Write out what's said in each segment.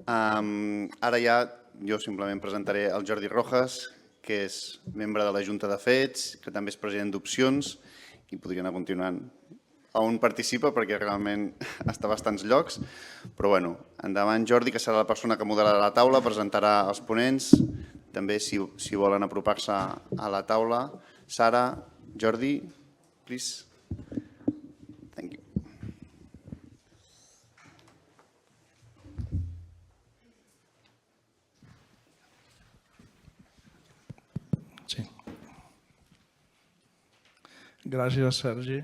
Ara ja jo simplement presentaré el Jordi Rojas, que és membre de la Junta de Fets, que també és president d'Opcions, i podria anar continuant on participa perquè realment està a bastants llocs. Però bueno, endavant Jordi, que serà la persona que moderarà la taula, presentarà els ponents. També si volen apropar-se a la taula. Sara, Jordi, please. Thank you. Sí. Gràcies, Sergi.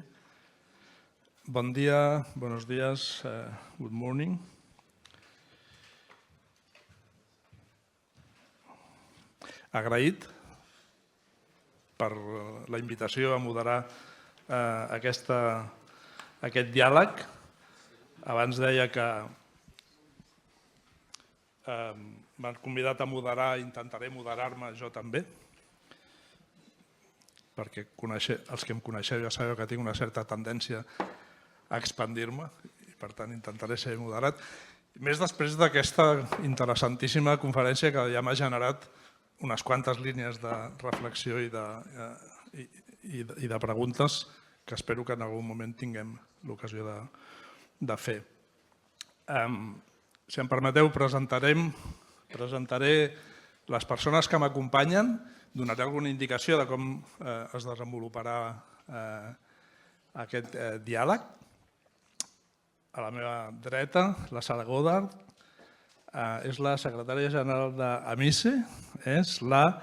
Bon dia, buenos días, good morning. Agraït per la invitació a moderar aquest diàleg. Abans deia que m'han convidat a moderar, intentaré moderar-me jo també, perquè els que em coneixeu ja sabeu que tinc una certa tendència a expandir-me i per tant intentaré ser moderat. Més després d'aquesta interessantíssima conferència que ja m'ha generat unes quantes línies de reflexió i de preguntes que espero que en algun moment tinguem l'ocasió de fer. Si em permeteu, presentaré les persones que m'acompanyen, donaré alguna indicació de com es desenvoluparà aquest diàleg. A la meva dreta, la Sara Goddard, és la secretària general d'AMISE, és la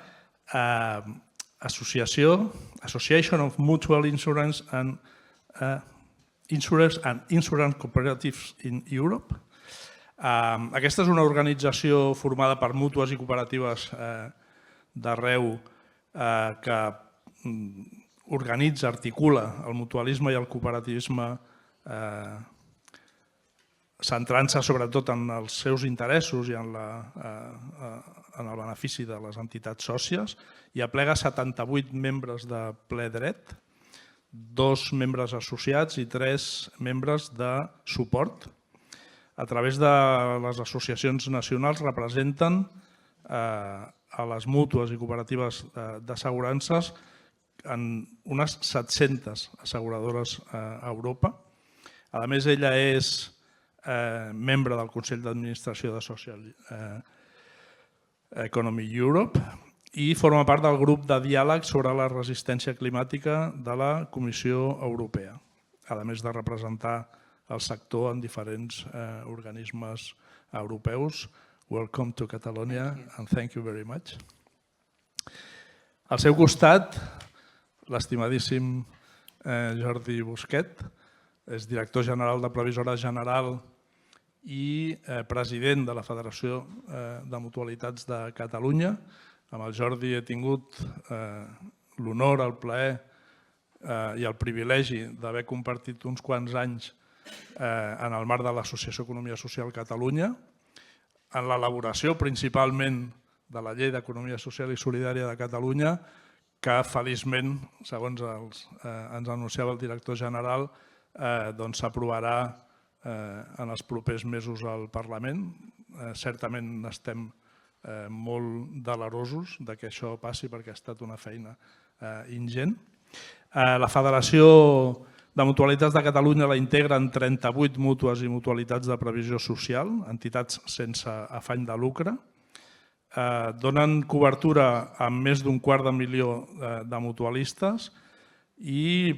Association of Mutual Insurance and Insurance Cooperatives in Europe. Aquesta és una organització formada per mútues i cooperatives d'arreu que organitza, articula el mutualisme i el cooperativisme centrant-se sobretot en els seus interessos i en el benefici de les entitats sòcies i aplega 78 membres de ple dret, 2 membres associats i 3 membres de suport. A través de les associacions nacionals representen a les mútues i cooperatives d'assegurances en unes 700 asseguradores a Europa. A més, ella és membre del Consell d'Administració de Social Economy Europe i forma part del grup de diàleg sobre la resistència climàtica de la Comissió Europea, a més de representar el sector en diferents organismes europeus. Welcome to Catalonia and thank you very much. Al seu costat, l'estimadíssim Jordi Busquet, és director general de Previsora General i president de la Federació de Mutualitats de Catalunya. Amb el Jordi he tingut l'honor, el plaer i el privilegi d'haver compartit uns quants anys en el marc de l'Associació Economia Social Catalunya, en l'elaboració principalment de la Llei d'Economia Social i Solidària de Catalunya, que feliçment, segons ens anunciava el director general, s'aprovarà en els propers mesos al Parlament. Certament estem molt delerosos que això passi perquè ha estat una feina ingent. La Federació de Mutualitats de Catalunya la integren 38 mútues i mutualitats de previsió social, entitats sense afany de lucre. Donen cobertura a més d'un 250.000 de mutualistes i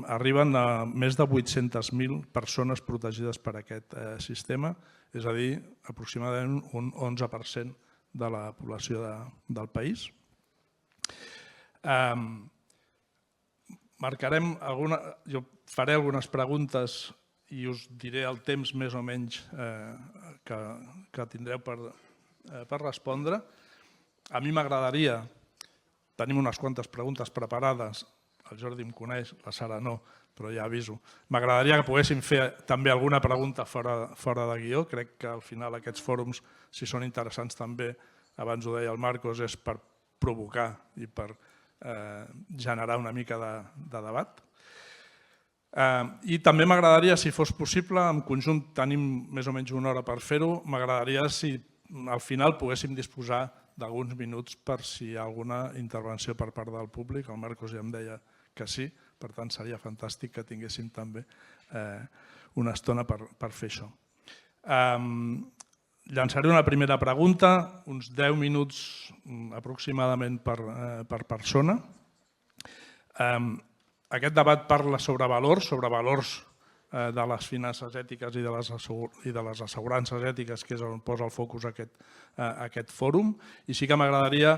arriben a més de 800.000 persones protegides per aquest sistema, és a dir, aproximadament un 11% de la població del país. Jo faré algunes preguntes i us diré el temps més o menys que tindreu per respondre. A mi m'agradaria, tenim unes quantes preguntes preparades, el Jordi em coneix, la Sara no, però ja aviso. M'agradaria que poguéssim fer també alguna pregunta fora de guió. Crec que al final aquests fòrums, si són interessants també, abans ho deia el Marcos, és per provocar i per generar una mica de debat. I també m'agradaria, si fos possible, en conjunt tenim més o menys una hora per fer-ho, m'agradaria si al final poguéssim disposar d'alguns minuts per si hi ha alguna intervenció per part del públic. El Marcos ja em deia que sí, per tant seria fantàstic que tinguéssim també una estona per fer això. Llançaré una primera pregunta, uns 10 minuts aproximadament per persona. Aquest debat parla sobre valors de les finances ètiques i de les assegurances ètiques, que és on posa el focus aquest fòrum, i sí que m'agradaria,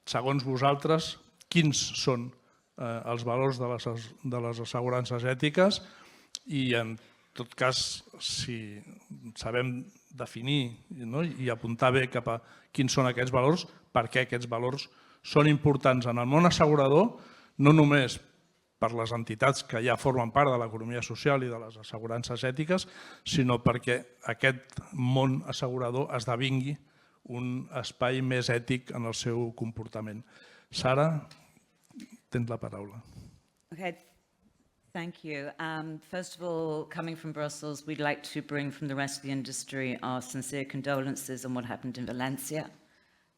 segons vosaltres, quins són els valors de les assegurances ètiques i, en tot cas, si sabem definir i apuntar bé cap a quins són aquests valors, per què aquests valors són importants en el món assegurador, no només per les entitats que ja formen part de l'economia social i de les assegurances ètiques, sinó perquè aquest món assegurador esdevingui un espai més ètic en el seu comportament. Sara, tens la paraula. Okay, thank you. First of all, coming from Brussels, we'd like to bring from the rest of the industry our sincere condolences on what happened in Valencia.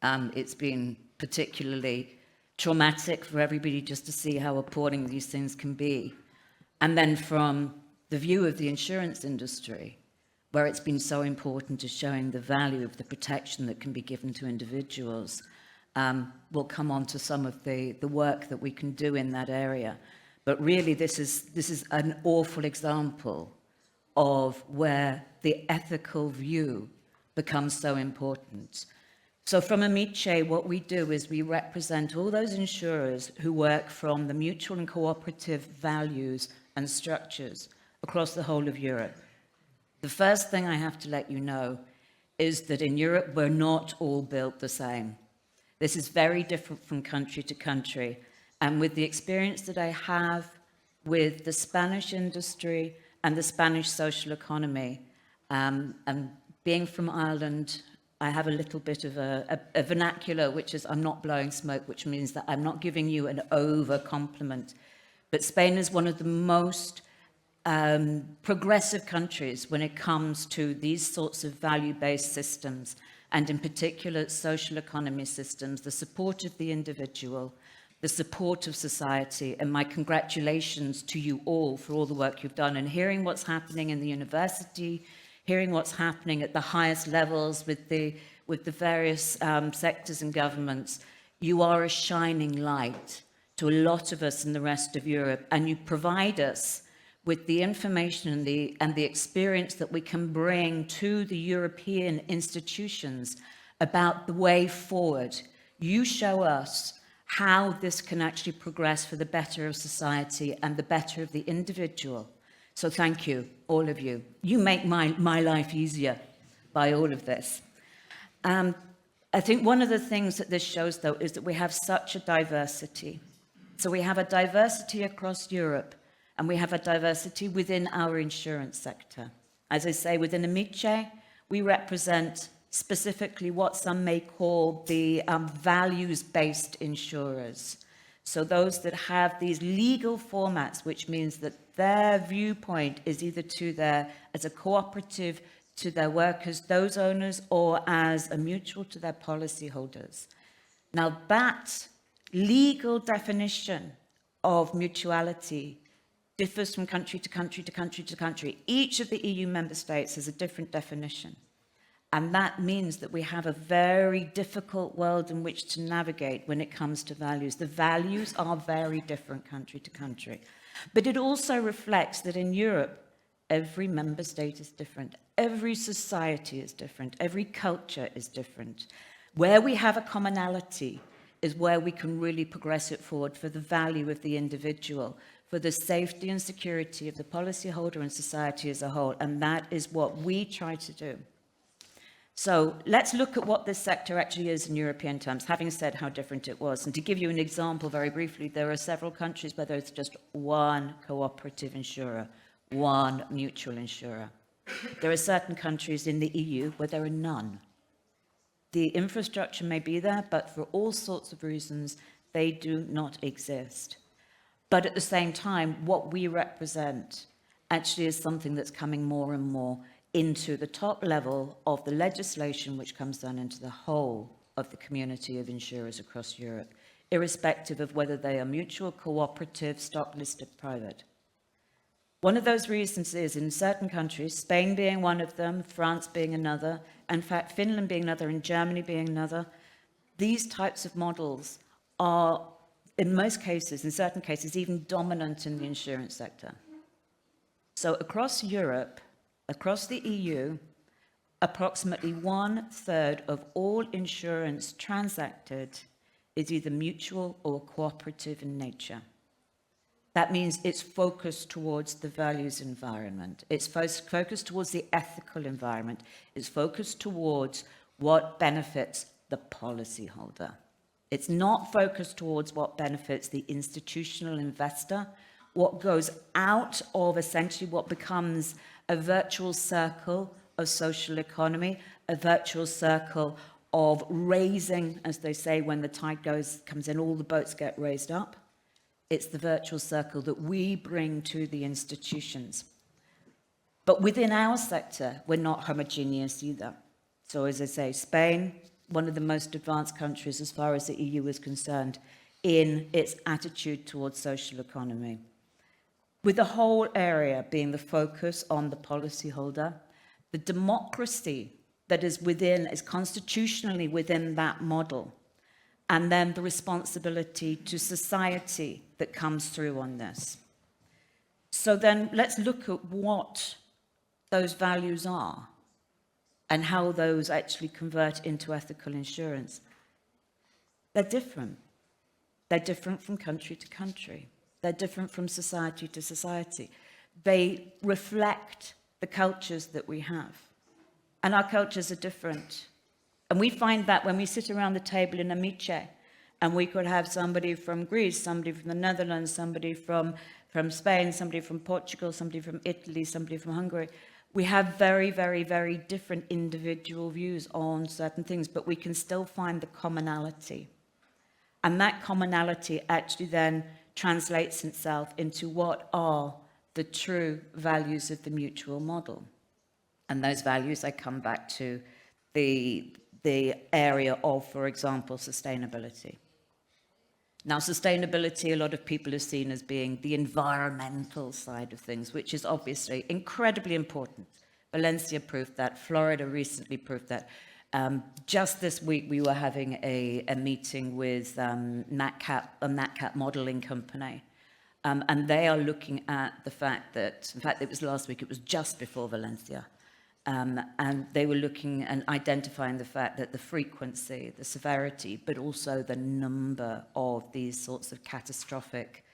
It's been particularly traumatic for everybody just to see how appalling these things can be. And then from the view of the insurance industry, where it's been so important to showing the value of the protection that can be given to individuals, we'll come on to some of the work that we can do in that area. But really, this is an awful example of where the ethical view becomes so important. So from Amice, what we do is we represent all those insurers who work from the mutual and cooperative values and structures across the whole of Europe. The first thing I have to let you know is that in Europe, we're not all built the same. This is very different from country to country. And with the experience that I have with the Spanish industry and the Spanish social economy, and being from Ireland, I have a little bit of a vernacular, which is I'm not blowing smoke, which means that I'm not giving you an over compliment. But Spain is one of the most progressive countries when it comes to these sorts of value-based systems, and in particular social economy systems, the support of the individual, the support of society, and my congratulations to you all for all the work you've done. And hearing what's happening in the university, hearing what's happening at the highest levels with the various sectors and governments, you are a shining light to a lot of us in the rest of Europe, and you provide us with the information and the experience that we can bring to the European institutions about the way forward. You show us how this can actually progress for the better of society and the better of the individual. So thank you, all of you. You make my life easier by all of this. I think one of the things that this shows, though, is that we have such a diversity. So we have a diversity across Europe, and we have a diversity within our insurance sector. As I say, within Amice, we represent specifically what some may call the values-based insurers. So those that have these legal formats, which means that their viewpoint is either as a cooperative to their workers, those owners, or as a mutual to their policyholders. Now that legal definition of mutuality differs from country to country to country to country. Each of the EU member states has a different definition. And that means that we have a very difficult world in which to navigate when it comes to values. The values are very different country to country. But it also reflects that in Europe, every member state is different. Every society is different. Every culture is different. Where we have a commonality is where we can really progress it forward for the value of the individual, for the safety and security of the policyholder and society as a whole. And that is what we try to do. So let's look at what this sector actually is in European terms, having said how different it was. And to give you an example very briefly, there are several countries where there's just one cooperative insurer, one mutual insurer. There are certain countries in the EU where there are none. The infrastructure may be there, but for all sorts of reasons, they do not exist. But at the same time, what we represent actually is something that's coming more and more into the top level of the legislation, which comes down into the whole of the community of insurers across Europe, irrespective of whether they are mutual, cooperative, stock listed, private. One of those reasons is in certain countries, Spain being one of them, France being another, in fact, Finland being another, and Germany being another, these types of models are, in most cases, in certain cases, even dominant in the insurance sector. So across Europe, across the EU, approximately 1/3 of all insurance transacted is either mutual or cooperative in nature. That means it's focused towards the values environment. It's focused towards the ethical environment. It's focused towards what benefits the policyholder. It's not focused towards what benefits the institutional investor, what goes out of essentially what becomes a virtual circle of social economy, a virtual circle of raising, as they say, when the tide comes in, all the boats get raised up. It's the virtual circle that we bring to the institutions. But within our sector, we're not homogeneous either. So as I say, Spain, one of the most advanced countries as far as the EU is concerned in its attitude towards social economy. With the whole area being the focus on the policyholder, the democracy that is constitutionally within that model, and then the responsibility to society that comes through on this. So then let's look at what those values are and how those actually convert into ethical insurance. They're different. They're different from country to country. They're different from society to society. They reflect the cultures that we have. And our cultures are different. And we find that when we sit around the table in Amice, and we could have somebody from Greece, somebody from the Netherlands, somebody from Spain, somebody from Portugal, somebody from Italy, somebody from Hungary. We have very, very, very different individual views on certain things, but we can still find the commonality. And that commonality actually then translates itself into what are the true values of the mutual model. And those values, I come back to the area of, for example, sustainability. Now, sustainability, a lot of people have seen as being the environmental side of things, which is obviously incredibly important. Valencia proved that. Florida recently proved that. Just this week, we were having a meeting with NatCat, a NatCat modeling company. And they are looking at the fact that, in fact, it was last week, it was just before Valencia. And they were looking and identifying the fact that the frequency, the severity, but also the number of these sorts of catastrophic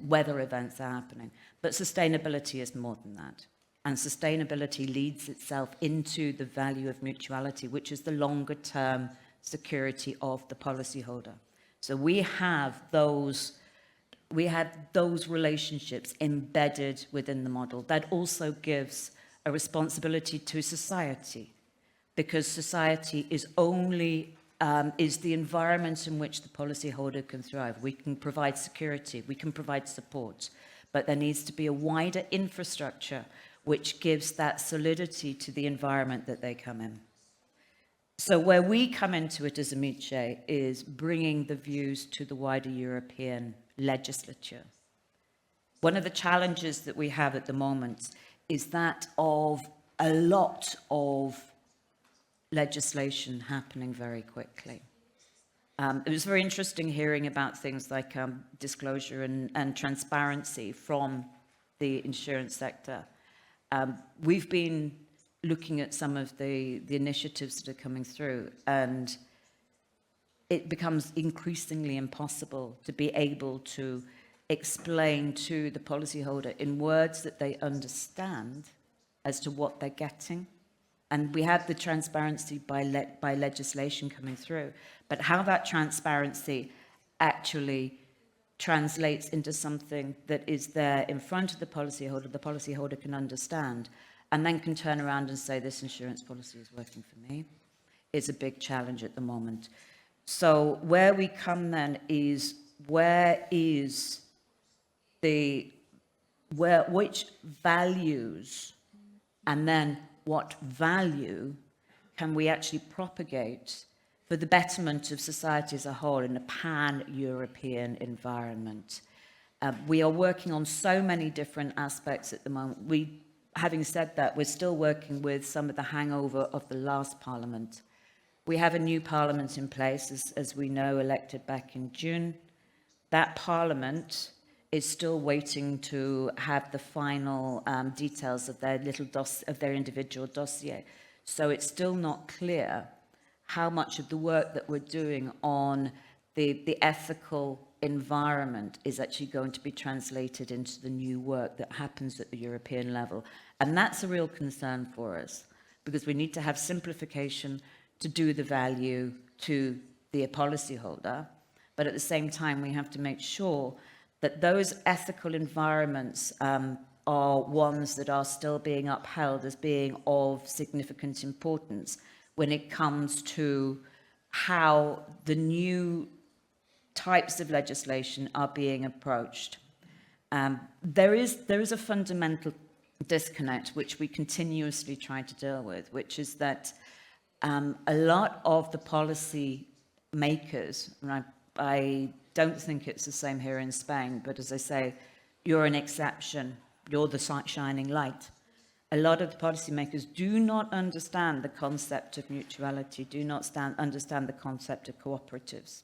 weather events are happening. But sustainability is more than that. And sustainability leads itself into the value of mutuality, which is the longer term security of the policyholder. So we have those relationships embedded within the model. That also gives a responsibility to society, because society is only is the environment in which the policyholder can thrive. We can provide security, we can provide support, but there needs to be a wider infrastructure which gives that solidity to the environment that they come in. So where we come into it as Amice is bringing the views to the wider European legislature. One of the challenges that we have at the moment is that of a lot of legislation happening very quickly. It was very interesting hearing about things like disclosure and transparency from the insurance sector. We've been looking at some of the initiatives that are coming through, and it becomes increasingly impossible to be able to explain to the policyholder in words that they understand as to what they're getting. And we have the transparency by legislation coming through, but how that transparency actually translates into something that is there in front of the policyholder can understand, and then can turn around and say, this insurance policy is working for me, is a big challenge at the moment. So where we come then is, where is which values and then what value can we actually propagate for the betterment of society as a whole in a pan-European environment. We are working on so many different aspects at the moment. Having said that, we're still working with some of the hangover of the last parliament. We have a new parliament in place, as we know, elected back in June. That parliament is still waiting to have the final details of their individual dossier. So it's still not clear how much of the work that we're doing on the ethical environment is actually going to be translated into the new work that happens at the European level. And that's a real concern for us, because we need to have simplification to do the value to the policyholder, but at the same time we have to make sure that those ethical environments are ones that are still being upheld as being of significant importance when it comes to how the new types of legislation are being approached. There is a fundamental disconnect which we continuously try to deal with, which is that a lot of the policy makers, and I don't think it's the same here in Spain, but as I say, you're an exception, you're the shining light. A lot of the policymakers do not understand the concept of mutuality, do not understand the concept of cooperatives.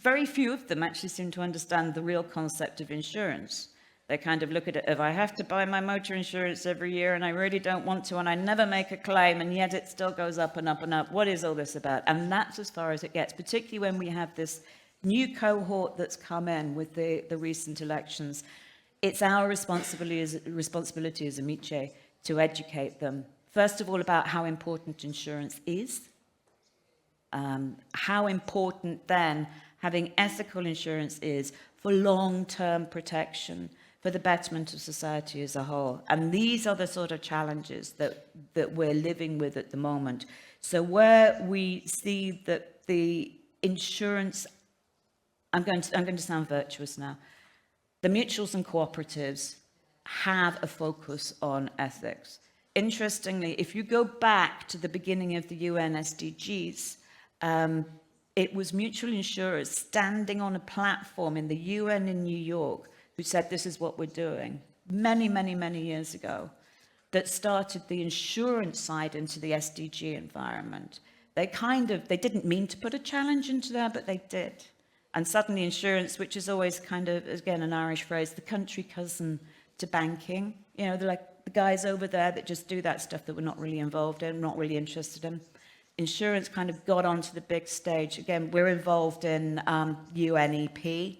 Very few of them actually seem to understand the real concept of insurance. They kind of look at it, if I have to buy my motor insurance every year and I really don't want to and I never make a claim and yet it still goes up and up and up, what is all this about? And that's as far as it gets, particularly when we have this new cohort that's come in with the recent elections. It's our responsibility as Amice to educate them, first of all, about how important insurance is, how important then having ethical insurance is for long-term protection, for the betterment of society as a whole. And these are the sort of challenges that we're living with at the moment. So where we see that the insurance, I'm going to sound virtuous now, the mutuals and cooperatives have a focus on ethics. Interestingly, if you go back to the beginning of the UN SDGs, it was mutual insurers standing on a platform in the UN in New York who said, this is what we're doing, many, many, many years ago, that started the insurance side into the SDG environment. They didn't mean to put a challenge into there, but they did. And suddenly insurance, which is always kind of, again, an Irish phrase, the country cousin to banking, you know, they're like the guys over there that just do that stuff that we're not really involved in, not really interested in. Insurance kind of got onto the big stage. Again, we're involved in UNEP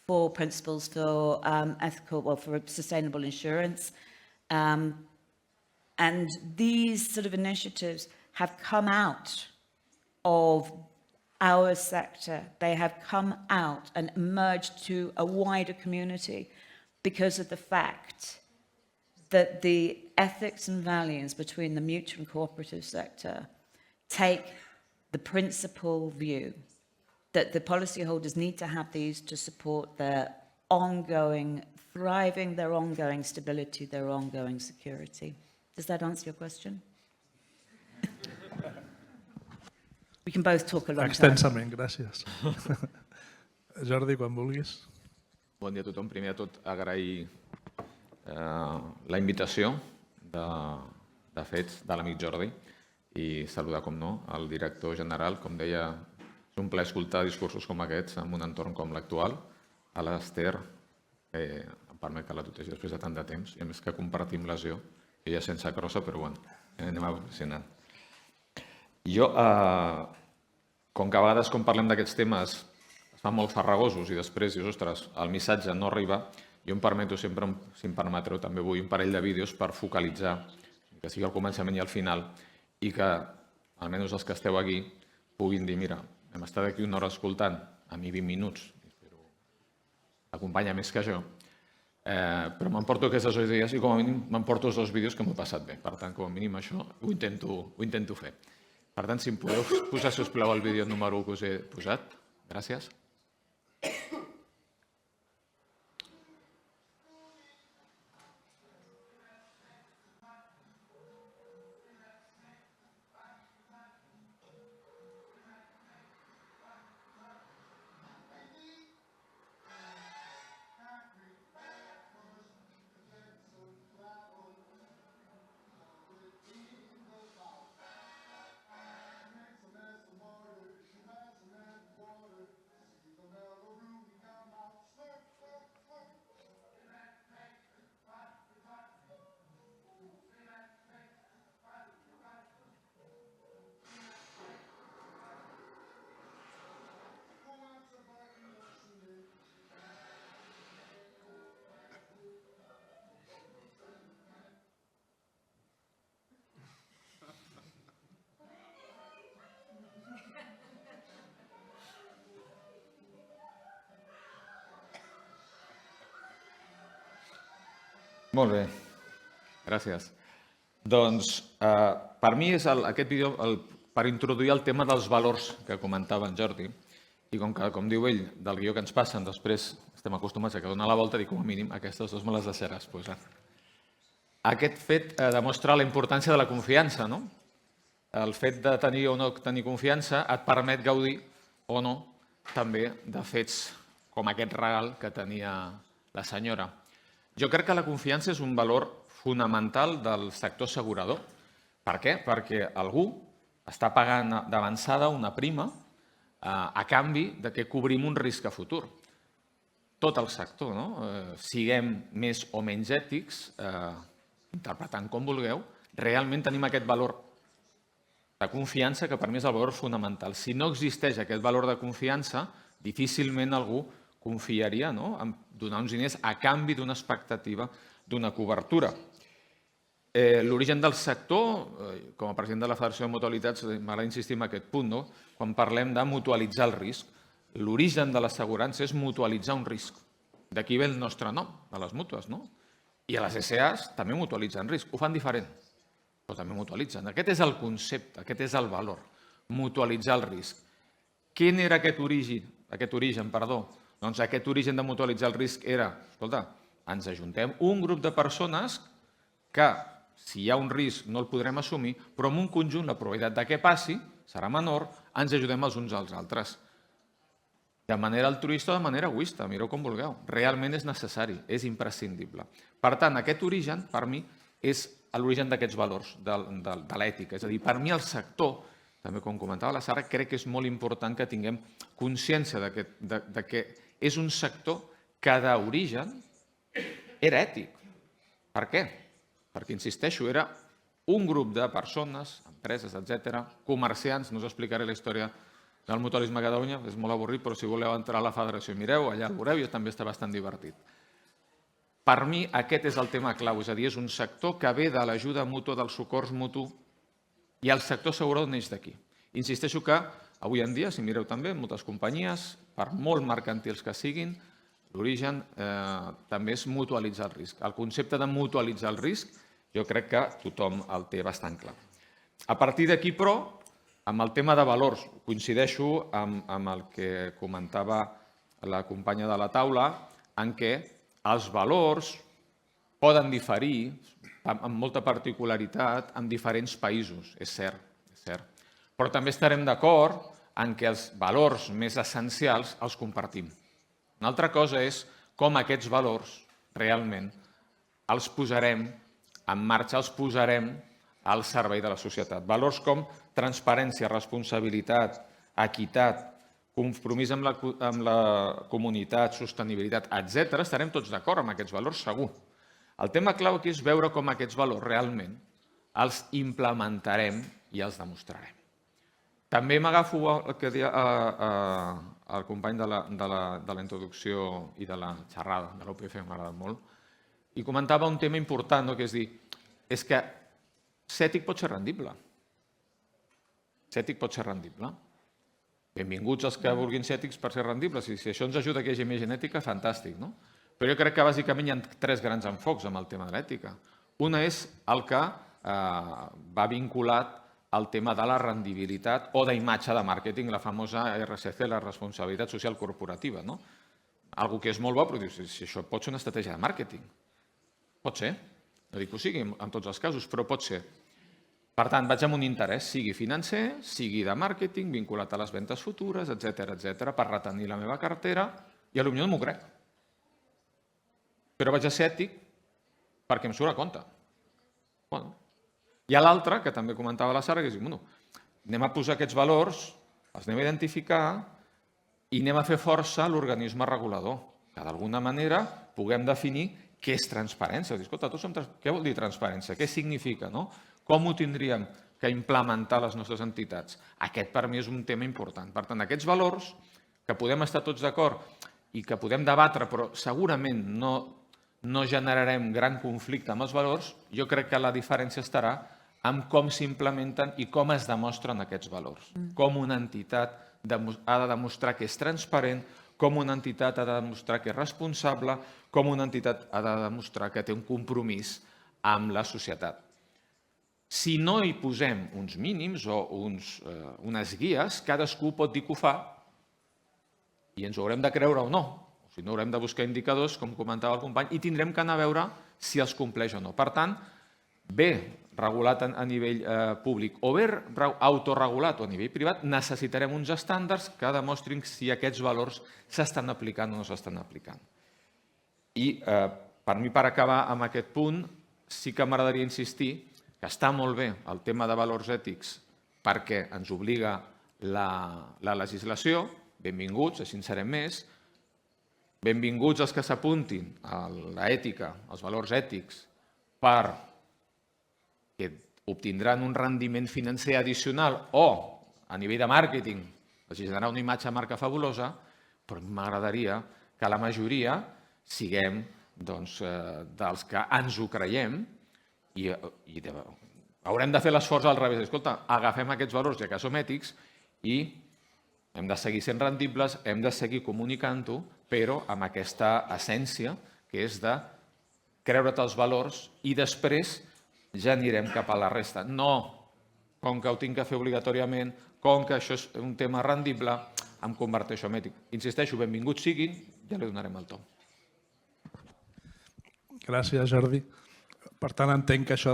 for principles for for sustainable insurance. And these sort of initiatives have come out of our sector. They have come out and emerged to a wider community because of the fact that the ethics and values between the mutual and cooperative sector take the principal view that the policyholders need to have these to support their ongoing thriving, their ongoing stability, their ongoing security. Does that answer your question? We can both talk a long time. Extensament, gràcies. Jordi, quan vulguis. Bon dia a tothom. Primer de tot, agrair la invitació de fets de l'amic Jordi i saludar, com no, el director general. Com deia, és un plaer escoltar discursos com aquests en un entorn com l'actual. A l'Ester, em permet que la tutegi després de tant de temps, i a més que compartim lesió, ella sense crossa, però bueno, anem evolucionant. Jo, com que a vegades quan parlem d'aquests temes es fan molt farragosos i després dius, ostres, el missatge no arriba, jo em permeto sempre, si em permetreu, també vull un parell de vídeos per focalitzar, que sigui al començament i al final, i que, almenys els que esteu aquí, puguin dir, mira, hem estat aquí una hora escoltant, a mi 20 minuts, espero acompanya més que jo, però m'emporto aquestes idees i com a mínim m'emporto els dos vídeos que m'ho he passat bé. Per tant, com a mínim això ho intento fer. Per tant, si em podeu posar, si us plau, el vídeo número 1 que us he posat. Gràcies. Molt bé, gràcies. Doncs per mi és aquest vídeo per introduir el tema dels valors que comentava en Jordi i com diu ell, del guió que ens passen, després estem acostumats a que dona la volta i com a mínim aquestes dues me les deixaràs posar. Aquest fet demostra la importància de la confiança, no? El fet de tenir o no tenir confiança et permet gaudir o no també de fets com aquest regal que tenia la senyora. Jo crec que la confiança és un valor fonamental del sector assegurador. Per què? Perquè algú està pagant d'avançada una prima a canvi de que cobrim un risc a futur. Tot el sector, no? Siguem més o menys ètics, interpretant com vulgueu, realment tenim aquest valor de confiança que per mi és el valor fonamental. Si no existeix aquest valor de confiança, difícilment algú confiaria en donar uns diners a canvi d'una expectativa d'una cobertura. L'origen del sector, com a president de la Federació de Mutualitats, m'agrada insistir en aquest punt, quan parlem de mutualitzar el risc. L'origen de l'assegurança és mutualitzar un risc. D'aquí ve el nostre nom, de les mútues, no? I a les SAs també mutualitzen risc. Ho fan diferent, però també mutualitzen. Aquest és el concepte, aquest és el valor, mutualitzar el risc. Quin era aquest origen? Doncs aquest origen de mutualitzar el risc era, escolta, ens ajuntem un grup de persones que, si hi ha un risc, no el podrem assumir, però en un conjunt la probabilitat de què passi serà menor, ens ajudem els uns als altres. De manera altruista o de manera egoista, mireu com vulgueu. Realment és necessari, és imprescindible. Per tant, aquest origen, per mi, és l'origen d'aquests valors, de l'ètica. És a dir, per mi el sector, també com comentava la Sara, crec que és molt important que tinguem consciència de que és un sector que d'origen era ètic. Per què? Perquè, insisteixo, era un grup de persones, empreses, etc., comerciants, no us explicaré la història del mutualisme a Catalunya, és molt avorrit, però si voleu entrar a la federació, mireu, allà el veureu i també està bastant divertit. Per mi aquest és el tema clau, és a dir, és un sector que ve de l'ajuda mútua, del socors mutu, i el sector assegurador neix d'aquí. Insisteixo que avui en dia, si mireu també, moltes companyies, per molt mercantils que siguin, l'origen també és mutualitzar el risc. El concepte de mutualitzar el risc jo crec que tothom el té bastant clar. A partir d'aquí, però, amb el tema de valors, coincideixo amb el que comentava la companya de la taula, en què els valors poden diferir amb molta particularitat en diferents països, és cert. Però també estarem d'acord en què els valors més essencials els compartim. Una altra cosa és com aquests valors realment els posarem en marxa, els posarem al servei de la societat. Valors com transparència, responsabilitat, equitat, compromís amb la comunitat, sostenibilitat, etc. Estarem tots d'acord amb aquests valors, segur. El tema clau aquí és veure com aquests valors realment els implementarem i els demostrarem. També m'agafo el que deia el company de la introducció i de la xerrada de l'OPF, m'ha agradat molt, i comentava un tema important, que és dir, és que ser ètic pot ser rendible. Ser ètic pot ser rendible. Benvinguts els que vulguin ser ètics per ser rendibles. Si això ens ajuda que hi hagi més genètica, fantàstic, no? Però jo crec que bàsicament hi ha tres grans enfocs amb el tema de l'ètica. Una és el que va vinculat al tema de la rendibilitat o d'imatge de màrqueting, la famosa RSC, la responsabilitat social corporativa. Algo que és molt bo, però dius, si això pot ser una estratègia de màrqueting. Pot ser. No dic que ho sigui en tots els casos, però pot ser. Per tant, vaig amb un interès, sigui financer, sigui de màrqueting, vinculat a les ventes futures, etc., per retenir la meva cartera, i potser no m'ho crec. Però vaig a ser ètic perquè em surt a compte. Hi ha l'altre, que també comentava la Sara, que és dir, anem a posar aquests valors, els anem a identificar i anem a fer força a l'organisme regulador, que d'alguna manera puguem definir què és transparència. Escolta, què vol dir transparència? Què significa? Com ho tindríem que implementar les nostres entitats? Aquest per mi és un tema important. Per tant, aquests valors, que podem estar tots d'acord i que podem debatre, però segurament no generarem gran conflicte amb els valors, jo crec que la diferència estarà en com s'implementen i com es demostren aquests valors. Com una entitat ha de demostrar que és transparent, com una entitat ha de demostrar que és responsable, com una entitat ha de demostrar que té un compromís amb la societat. Si no hi posem uns mínims o unes guies, cadascú pot dir que ho fa i ens ho haurem de creure o no. O sigui, no haurem de buscar indicadors, com comentava el company, i tindrem que anar a veure si els compleix o no. Per tant, bé regulat a nivell públic o bé autoregulat o a nivell privat, necessitarem uns estàndards que demostrin si aquests valors s'estan aplicant o no s'estan aplicant. I per mi, per acabar amb aquest punt, sí que m'agradaria insistir que està molt bé el tema de valors ètics perquè ens obliga la legislació, benvinguts, així en serem més, benvinguts els que s'apuntin a l'ètica, als valors ètics, perquè obtindran un rendiment financer addicional o, a nivell de màrqueting, els generarà una imatge de marca fabulosa, però m'agradaria que la majoria siguem dels que ens ho creiem i haurem de fer l'esforç al revés. Escolta, agafem aquests valors, ja que som ètics, i hem de seguir sent rendibles, hem de seguir comunicant-ho, però amb aquesta essència que és de creure't els valors i després ja anirem cap a la resta. No, com que ho tinc que fer obligatòriament, com que això és un tema rendible, em converteixo en ètic. Insisteixo, benvinguts siguin, ja li donarem el to. Gràcies, Jordi. Per tant, entenc que això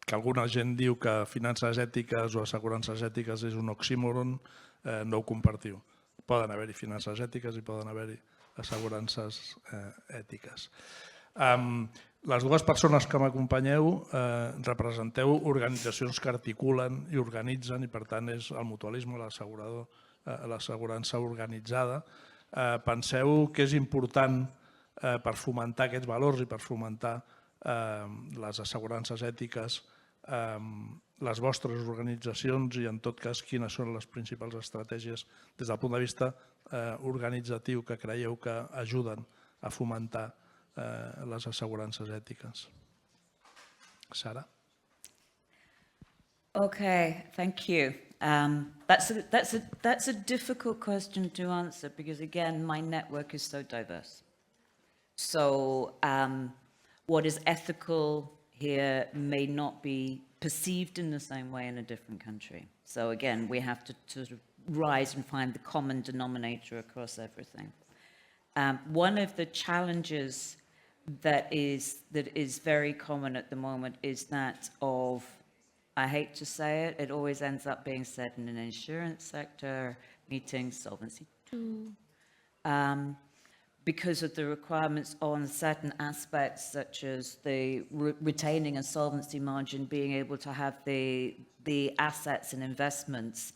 que alguna gent diu que finances ètiques o assegurances ètiques és un oxímoron, no ho compartiu. Poden haver-hi finances ètiques i poden haver-hi assegurances ètiques. Les dues persones que m'acompanyeu representeu organitzacions que articulen i organitzen i, per tant, és el mutualisme, l'assegurança organitzada. Penseu que és important per fomentar aquests valors i per fomentar les assegurances ètiques, les vostres organitzacions i, en tot cas, quines són les principals estratègies des del punt de vista organitzatiu que creieu que ajuden a fomentar les assegurances ètiques. Sara? Okay, thank you. That's a difficult question to answer because, again, my network is so diverse. So what is ethical here may not be perceived in the same way in a different country. So again, we have to sort of rise and find the common denominator across everything. One of the challenges that is very common at the moment is that of, I hate to say it, it always ends up being said in an insurance sector, meetings, Solvency II, because of the requirements on certain aspects such as the retaining a solvency margin, being able to have the assets and investments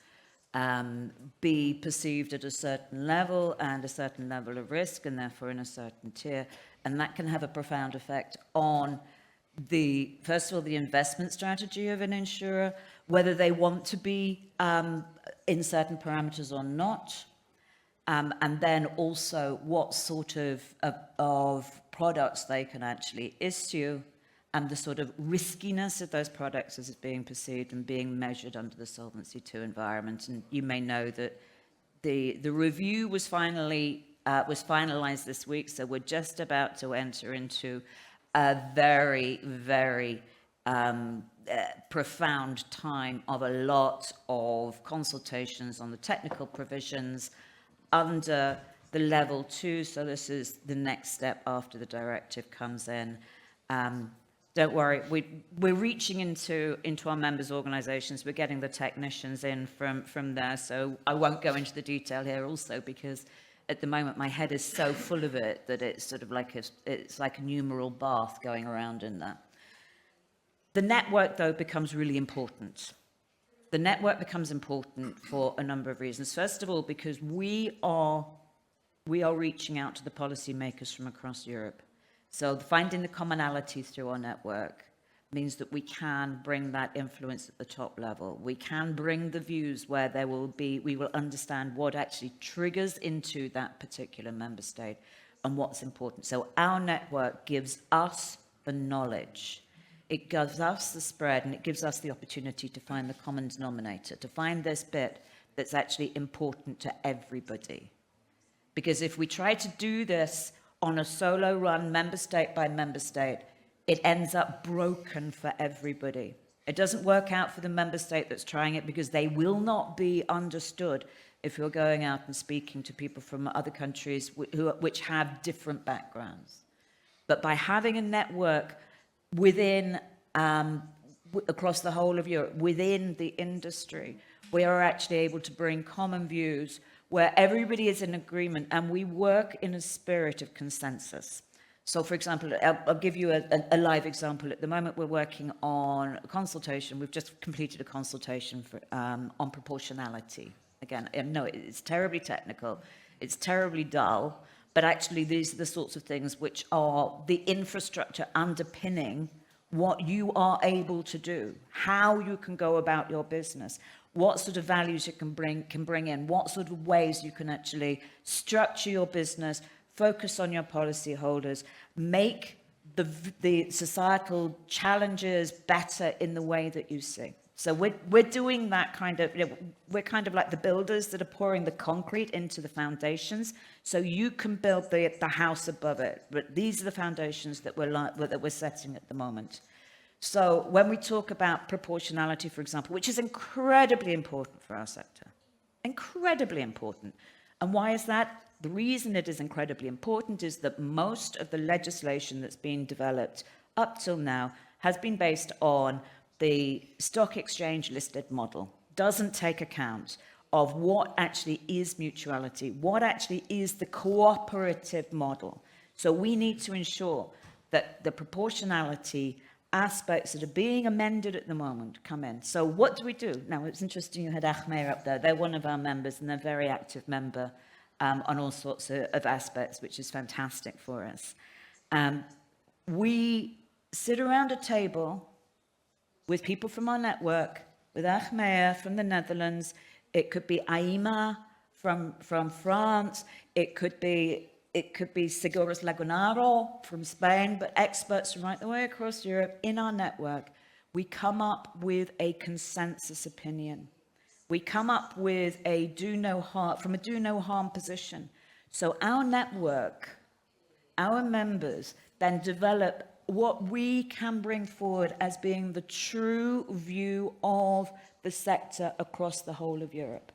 be perceived at a certain level and a certain level of risk and therefore in a certain tier. And that can have a profound effect on first of all, the investment strategy of an insurer, whether they want to be in certain parameters or not. And then also what sort of products they can actually issue and the sort of riskiness of those products as it's being perceived and being measured under the Solvency II environment. And you may know that the review was finalized this week, so we're just about to enter into a very, very profound time of a lot of consultations on the technical provisions under the level 2, so this is the next step after the directive comes in. Don't worry, we're reaching into our members' organisations. We're getting the technicians in from there, so I won't go into the detail here also because at the moment my head is so full of it that it's sort of like it's like a numeral bath going around in that. The network, though, becomes really important. The network becomes important for a number of reasons. First of all, because we are reaching out to the policymakers from across Europe. So finding the commonality through our network means that we can bring that influence at the top level. We can bring the views where we will understand what actually triggers into that particular member state and what's important. So our network gives us the knowledge. It gives us the spread and it gives us the opportunity to find the common denominator, to find this bit that's actually important to everybody. Because if we try to do this on a solo run, member state by member state, it ends up broken for everybody. It doesn't work out for the member state that's trying it because they will not be understood if you're going out and speaking to people from other countries which have different backgrounds. But by having a network within, across the whole of Europe, within the industry, we are actually able to bring common views where everybody is in agreement and we work in a spirit of consensus. So, for example, I'll give you a live example. At the moment, we're working on a consultation. We've just completed a consultation for, on proportionality. Again, I know it's terribly technical, it's terribly dull, but actually these are the sorts of things which are the infrastructure underpinning what you are able to do, how you can go about your business, what sort of values you can bring in, what sort of ways you can actually structure your business, focus on your policyholders, make the societal challenges better in the way that you see. So we're doing that kind of, we're kind of like the builders that are pouring the concrete into the foundations, so you can build the house above it. But these are the foundations that we're setting at the moment. So when we talk about proportionality, for example, which is incredibly important for our sector, incredibly important. And why is that? The reason it is incredibly important is that most of the legislation that's been developed up till now has been based on the stock exchange listed model, doesn't take account of what actually is mutuality, what actually is the cooperative model. So we need to ensure that the proportionality aspects that are being amended at the moment come in. So what do we do? Now, it's interesting you had Achmea up there. They're one of our members and they're a very active member on all sorts of aspects, which is fantastic for us. We sit around a table with people from our network, with Achmea from the Netherlands, it could be AIMA from France, it could be Seguros Lagunaro from Spain, but experts from right the way across Europe in our network. We come up with a consensus opinion. We come up with a do no harm position. So our network, our members then develop what we can bring forward as being the true view of the sector across the whole of Europe.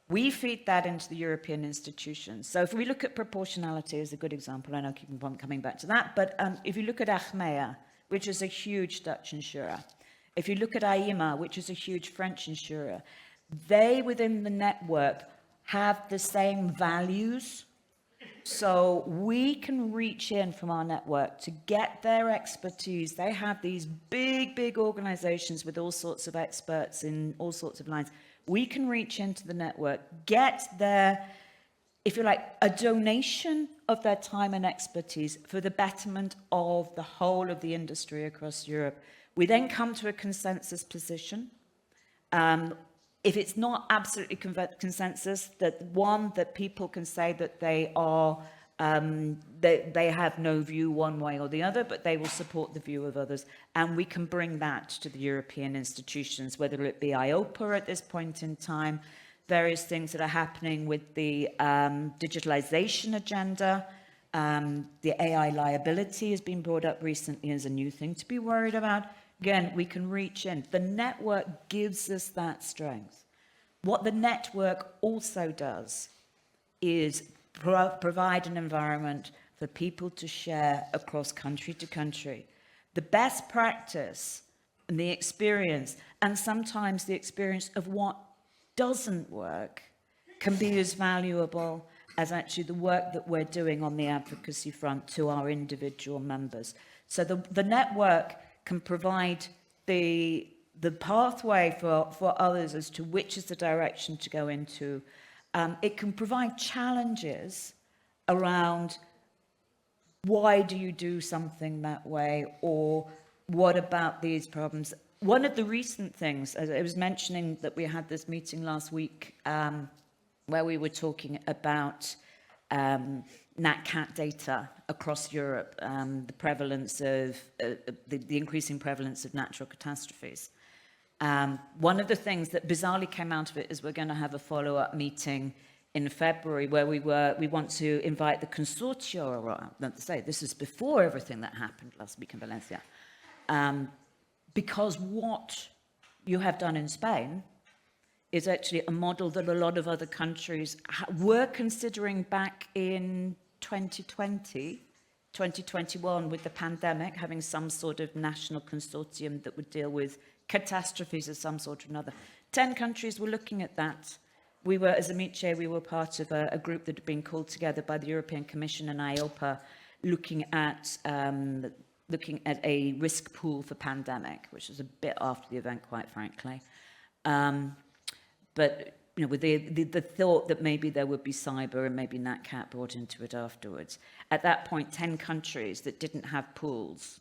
We feed that into the European institutions. So if we look at proportionality as a good example, I know I keep on coming back to that, but if you look at Achmea, which is a huge Dutch insurer, if you look at AIMA, which is a huge French insurer, they within the network have the same values. So we can reach in from our network to get their expertise. They have these big organizations with all sorts of experts in all sorts of lines. We can reach into the network, get their, if you like, a donation of their time and expertise for the betterment of the whole of the industry across Europe. We then come to a consensus position. If it's not absolutely consensus, that people can say that they are, they have no view one way or the other, but they will support the view of others. And we can bring that to the European institutions, whether it be IOPA at this point in time, various things that are happening with the digitalization agenda. The AI liability has been brought up recently as a new thing to be worried about. Again, we can reach in. The network gives us that strength. What the network also does is provide an environment for people to share across country to country. The best practice and the experience, and sometimes the experience of what doesn't work, can be as valuable as actually the work that we're doing on the advocacy front to our individual members. So the network can provide the pathway for others as to which is the direction to go into. It can provide challenges around why do you do something that way, or what about these problems. One of the recent things, as I was mentioning that we had this meeting last week where we were talking about NatCat data across Europe, the prevalence of, the increasing prevalence of natural catastrophes. One of the things that bizarrely came out of it is we're going to have a follow-up meeting in February, where we want to invite the consortia, this is before everything that happened last week in Valencia, because what you have done in Spain is actually a model that a lot of other countries were considering back in 2020, 2021 with the pandemic, having some sort of national consortium that would deal with catastrophes of some sort or another. 10 countries were looking at that. We were, as Amiche, we were part of a group that had been called together by the European Commission and IOPA, looking at a risk pool for pandemic, which was a bit after the event, quite frankly. But with the thought that maybe there would be cyber and maybe NatCat brought into it afterwards. At that point, 10 countries that didn't have pools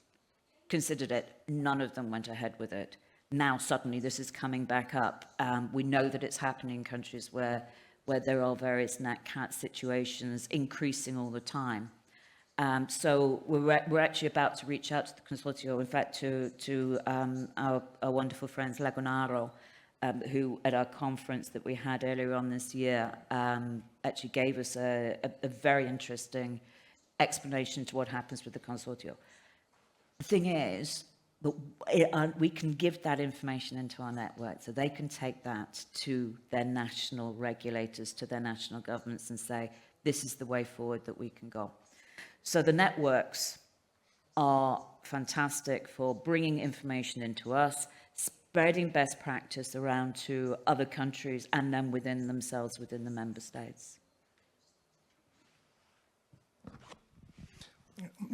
considered it. None of them went ahead with it. Now suddenly this is coming back up. We know that it's happening in countries where there are various NatCat situations increasing all the time. So we're actually about to reach out to the consortium, in fact, to our wonderful friends Lagunaro, who at our conference that we had earlier on this year actually gave us a very interesting explanation to what happens with the consortium. The thing is, we can give that information into our network, so they can take that to their national regulators, to their national governments and say, this is the way forward that we can go. So the networks are fantastic for bringing information into us, spreading best practice around to other countries and then within themselves, within the member states.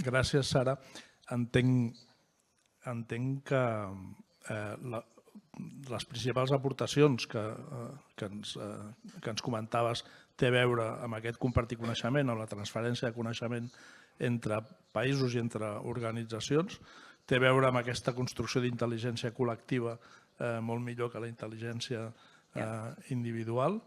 Gràcies, Sara. Entenc que les principals aportacions que ens comentaves té a veure amb aquest compartir coneixement, amb la transferència de coneixement entre països i entre organitzacions, té a veure amb aquesta construcció d'intel·ligència col·lectiva molt millor que la intel·ligència individual,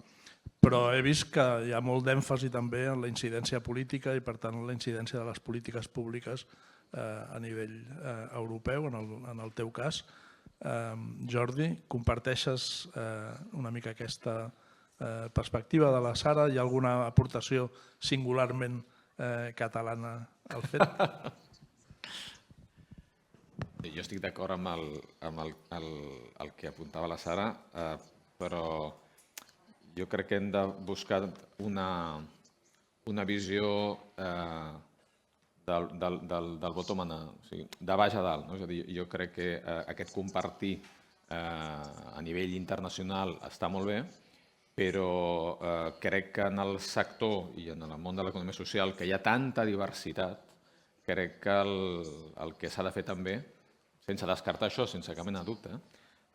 però he vist que hi ha molt d'èmfasi també en la incidència política i, per tant, en la incidència de les polítiques públiques a nivell europeu, en el teu cas. Jordi, comparteixes una mica aquesta perspectiva de la Sara? Hi ha alguna aportació singularment catalana al fet? Jo estic d'acord amb el que apuntava la Sara, però jo crec que hem de buscar una visió del bottom up, o sigui, de baix a dalt. És a dir, jo crec que aquest compartir a nivell internacional està molt bé, però crec que en el sector i en el món de l'economia social, que hi ha tanta diversitat, crec que el que s'ha de fer també, sense descartar això, sense cap mena de dubte,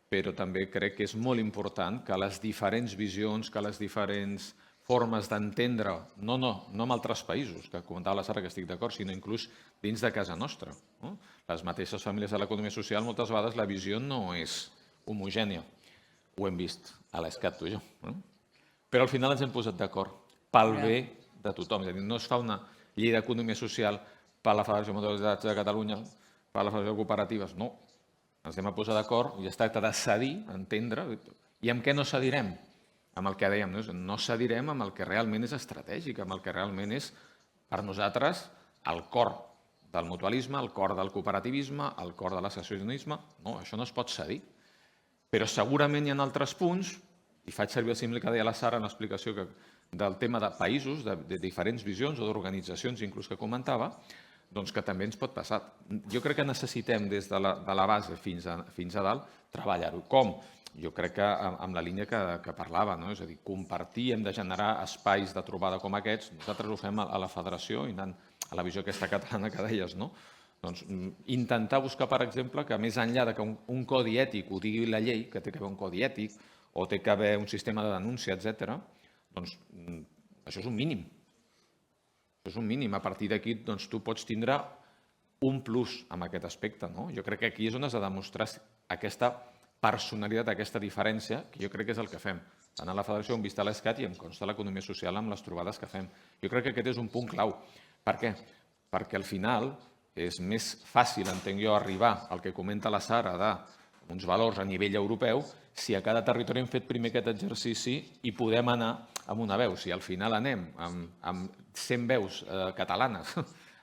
però també crec que és molt important que les diferents visions, que les diferents formes d'entendre, no amb altres països, que comentava la Sara que estic d'acord, sinó inclús dins de casa nostra. Les mateixes famílies de l'economia social, moltes vegades la visió no és homogènia. Ho hem vist a l'ESCAT, tu i jo. Però al final ens hem posat d'acord pel bé de tothom. És a dir, no es fa una llei d'economia social per la Federació de Mutualitats de Catalunya, per la Federació de Cooperatives, no. Ens hem a posar d'acord i es tracta de cedir, entendre, i amb què no cedirem? Amb el que dèiem, no cedirem amb el que realment és estratègic, amb el que realment és, per nosaltres, el cor del mutualisme, el cor del cooperativisme, el cor de l'associacionisme. No, això no es pot cedir. Però segurament hi ha altres punts, i faig servir el símbol que deia la Sara en l'explicació del tema de països, de diferents visions o d'organitzacions inclús que comentava, doncs que també ens pot passar. Jo crec que necessitem des de la base fins a dalt treballar-ho. Com? Jo crec que amb la línia que parlava, és a dir, compartir, hem de generar espais de trobada com aquests. Nosaltres ho fem a la federació, anant a la visió aquesta catalana que deies, no? Doncs intentar buscar, per exemple, que més enllà que un codi ètic ho digui la llei, que té que haver un codi ètic, o té que haver un sistema de denúncia, etc., doncs això és un mínim. Això és un mínim. A partir d'aquí, doncs, tu pots tindre un plus en aquest aspecte, no? Jo crec que aquí és on has de demostrar aquesta personalitat, aquesta diferència, que jo crec que és el que fem. Tant a la Federació, on vist a l'ESCAT, i em consta l'economia social amb les trobades que fem. Jo crec que aquest és un punt clau. Per què? Perquè al final és més fàcil, entenc jo, arribar al que comenta la Sara d'uns valors a nivell europeu si a cada territori hem fet primer aquest exercici i podem anar amb una veu. Si al final anem amb 100 veus catalanes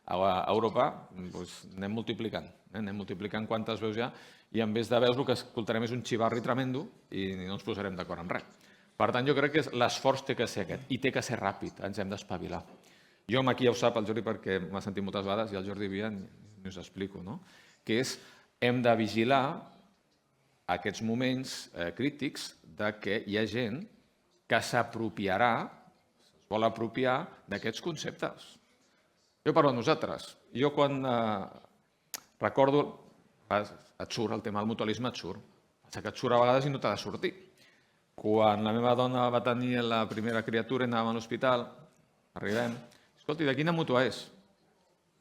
a Europa, doncs anem multiplicant. Anem multiplicant quantes veus hi ha i en vez de veus el que escoltarem és un xivarri tremendo i no ens posarem d'acord en res. Per tant, jo crec que l'esforç té que ser aquest i té que ser ràpid, ens hem d'espavilar. Jo aquí ja ho sap el Jordi perquè m'ha sentit moltes vegades i el Jordi Via ni us explico, no? Que és, hem de vigilar aquests moments crítics de que hi ha gent que s'apropiarà, es vol apropiar d'aquests conceptes. Jo parlo de nosaltres. Jo quan recordo, et surt el tema del mutualisme, et surt. Que et surt a vegades i no t'ha de sortir. Quan la meva dona va tenir la primera criatura i anàvem a l'hospital, arribem, escolti, de quina mútua és?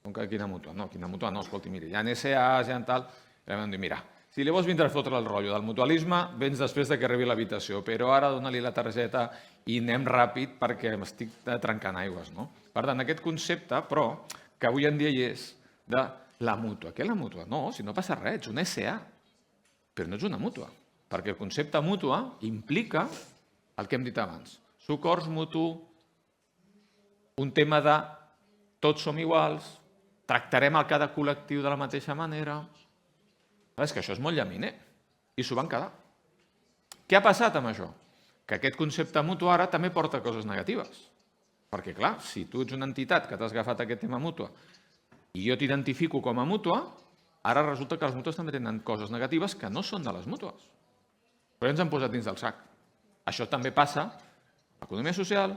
Com que quina mútua? No, quina mútua no, escolti, miri, hi ha NSAs, hi ha tal... I vam dir, mira, si li vols vindre a fotre el rotllo del mutualisme, vens després que arribi a l'habitació, però ara dona-li la targeta i anem ràpid perquè m'estic trencant aigües, no? Per tant, aquest concepte, però, que avui en dia hi és, de la mútua. Què és la mútua? No, si no passa res, ets una SA, però no ets una mútua, perquè el concepte mútua implica el que hem dit abans. Socors mutu, un tema de tots som iguals, tractarem el cada col·lectiu de la mateixa manera. És que això és molt llaminer i s'ho van quedar. Què ha passat amb això? Que aquest concepte mutu ara també porta coses negatives. Perquè, clar, si tu ets una entitat que t'has agafat aquest tema mútua i jo t'identifico com a mútua, ara resulta que les mútues també tenen coses negatives que no són de les mútues. Però ens han posat dins del sac. Això també passa a l'economia social,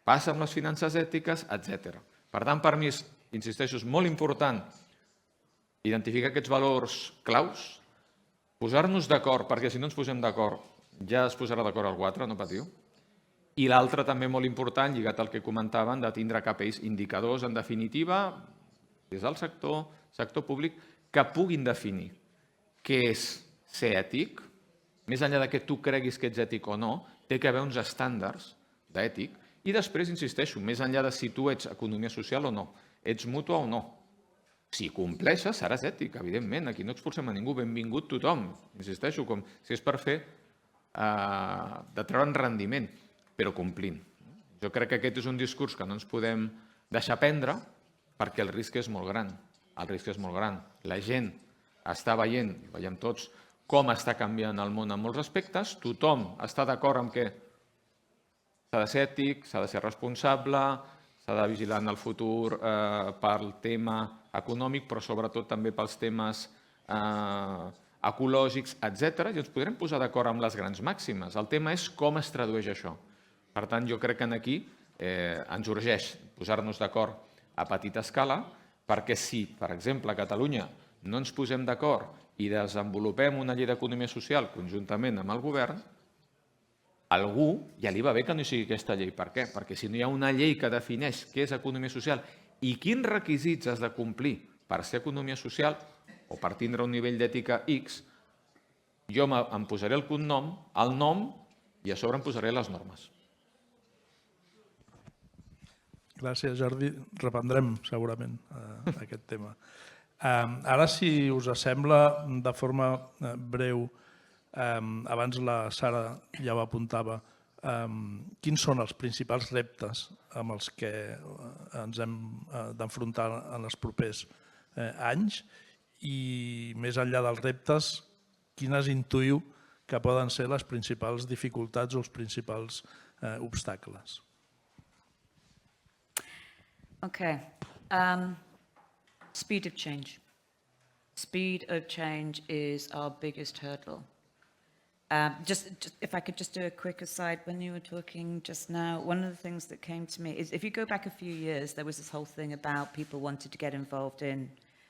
passa amb les finances ètiques, etc. Per tant, per mi, insisteixo, és molt important identificar aquests valors claus, posar-nos d'acord, perquè si no ens posem d'acord ja es posarà d'acord el 4, no patiu. I l'altre també molt important, lligat al que comentaven, de tindre KPIs, indicadors, en definitiva, des del sector públic, que puguin definir què és ser ètic, més enllà de que tu creguis que ets ètic o no, té que haver uns estàndards d'ètic, i després, insisteixo, més enllà de si tu ets economia social o no, ets mútua o no. Si compleixes, seràs ètic, evidentment, aquí no expulsem a ningú, benvingut tothom, insisteixo, com si és per fer de treure'n rendiment, però complint. Jo crec que aquest és un discurs que no ens podem deixar prendre perquè el risc és molt gran. El risc és molt gran. La gent està veient, i veiem tots, com està canviant el món en molts aspectes. Tothom està d'acord amb que s'ha de ser ètic, s'ha de ser responsable, s'ha de vigilar en el futur pel tema econòmic, però sobretot també pels temes ecològics, etc. I ens podrem posar d'acord amb les grans màximes. El tema és com es tradueix això. Per tant, jo crec que aquí ens urgeix posar-nos d'acord a petita escala, perquè si, per exemple, a Catalunya no ens posem d'acord i desenvolupem una llei d'economia social conjuntament amb el govern, algú ja li va bé que no hi sigui aquesta llei. Per què? Perquè si no hi ha una llei que defineix què és economia social i quins requisits has de complir per ser economia social o per tindre un nivell d'ètica X, jo em posaré el cognom, el nom, i a sobre em posaré les normes. Gràcies, Jordi. Reprendrem segurament aquest tema. Ara, si us sembla, de forma breu, abans la Sara ja ho apuntava, quins són els principals reptes amb els que ens hem d'enfrontar en els propers anys i, més enllà dels reptes, quines intuïu que poden ser les principals dificultats o els principals obstacles? Okay. Speed of change. Speed of change is our biggest hurdle. Just if I could just do a quick aside, when you were talking just now, one of the things that came to me is if you go back a few years, there was this whole thing about people wanted to get involved in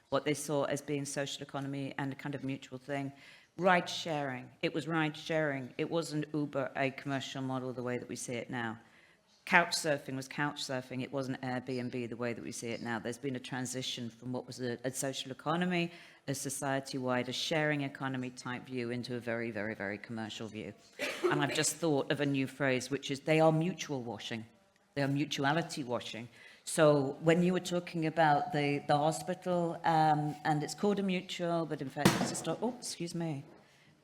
what they saw as being social economy and a kind of mutual thing. Ride sharing. It was ride sharing. It wasn't Uber, a commercial model the way that we see it now. Couch surfing was couch surfing. It wasn't Airbnb the way that we see it now. There's been a transition from what was a social economy, a society-wide, a sharing economy type view into a very, very, very commercial view. And I've just thought of a new phrase, which is they are mutual washing. They are mutuality washing. So when you were talking about the hospital, and it's called a mutual, but in fact it's just,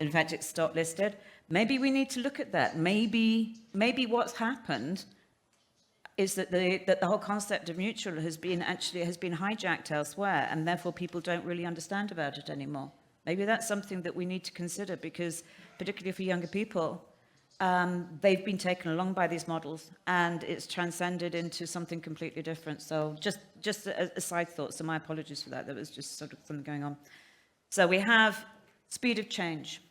In fact, it's stock listed. Maybe we need to look at that. Maybe what's happened is that the whole concept of mutual has been hijacked elsewhere, and therefore people don't really understand about it anymore. Maybe that's something that we need to consider, because particularly for younger people, they've been taken along by these models, and it's transcended into something completely different. So just a side thought, so my apologies for that. There was just sort of something going on. So we have speed of change.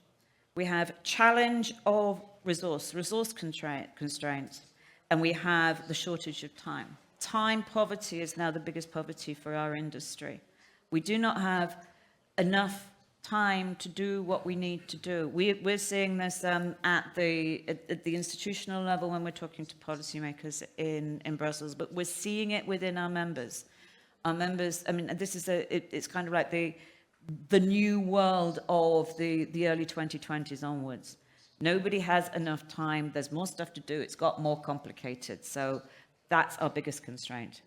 We have challenge of resource constraints, and we have the shortage of time. Time poverty is now the biggest poverty for our industry. We do not have enough time to do what we need to do. We're seeing this at the institutional level when we're talking to policymakers in Brussels, but we're seeing it within our members. Our members, I mean, this is it's kind of like the new world of the early 2020s onwards. Nobody has enough time. There's more stuff to do. It's got more complicated. So that's our biggest constraint.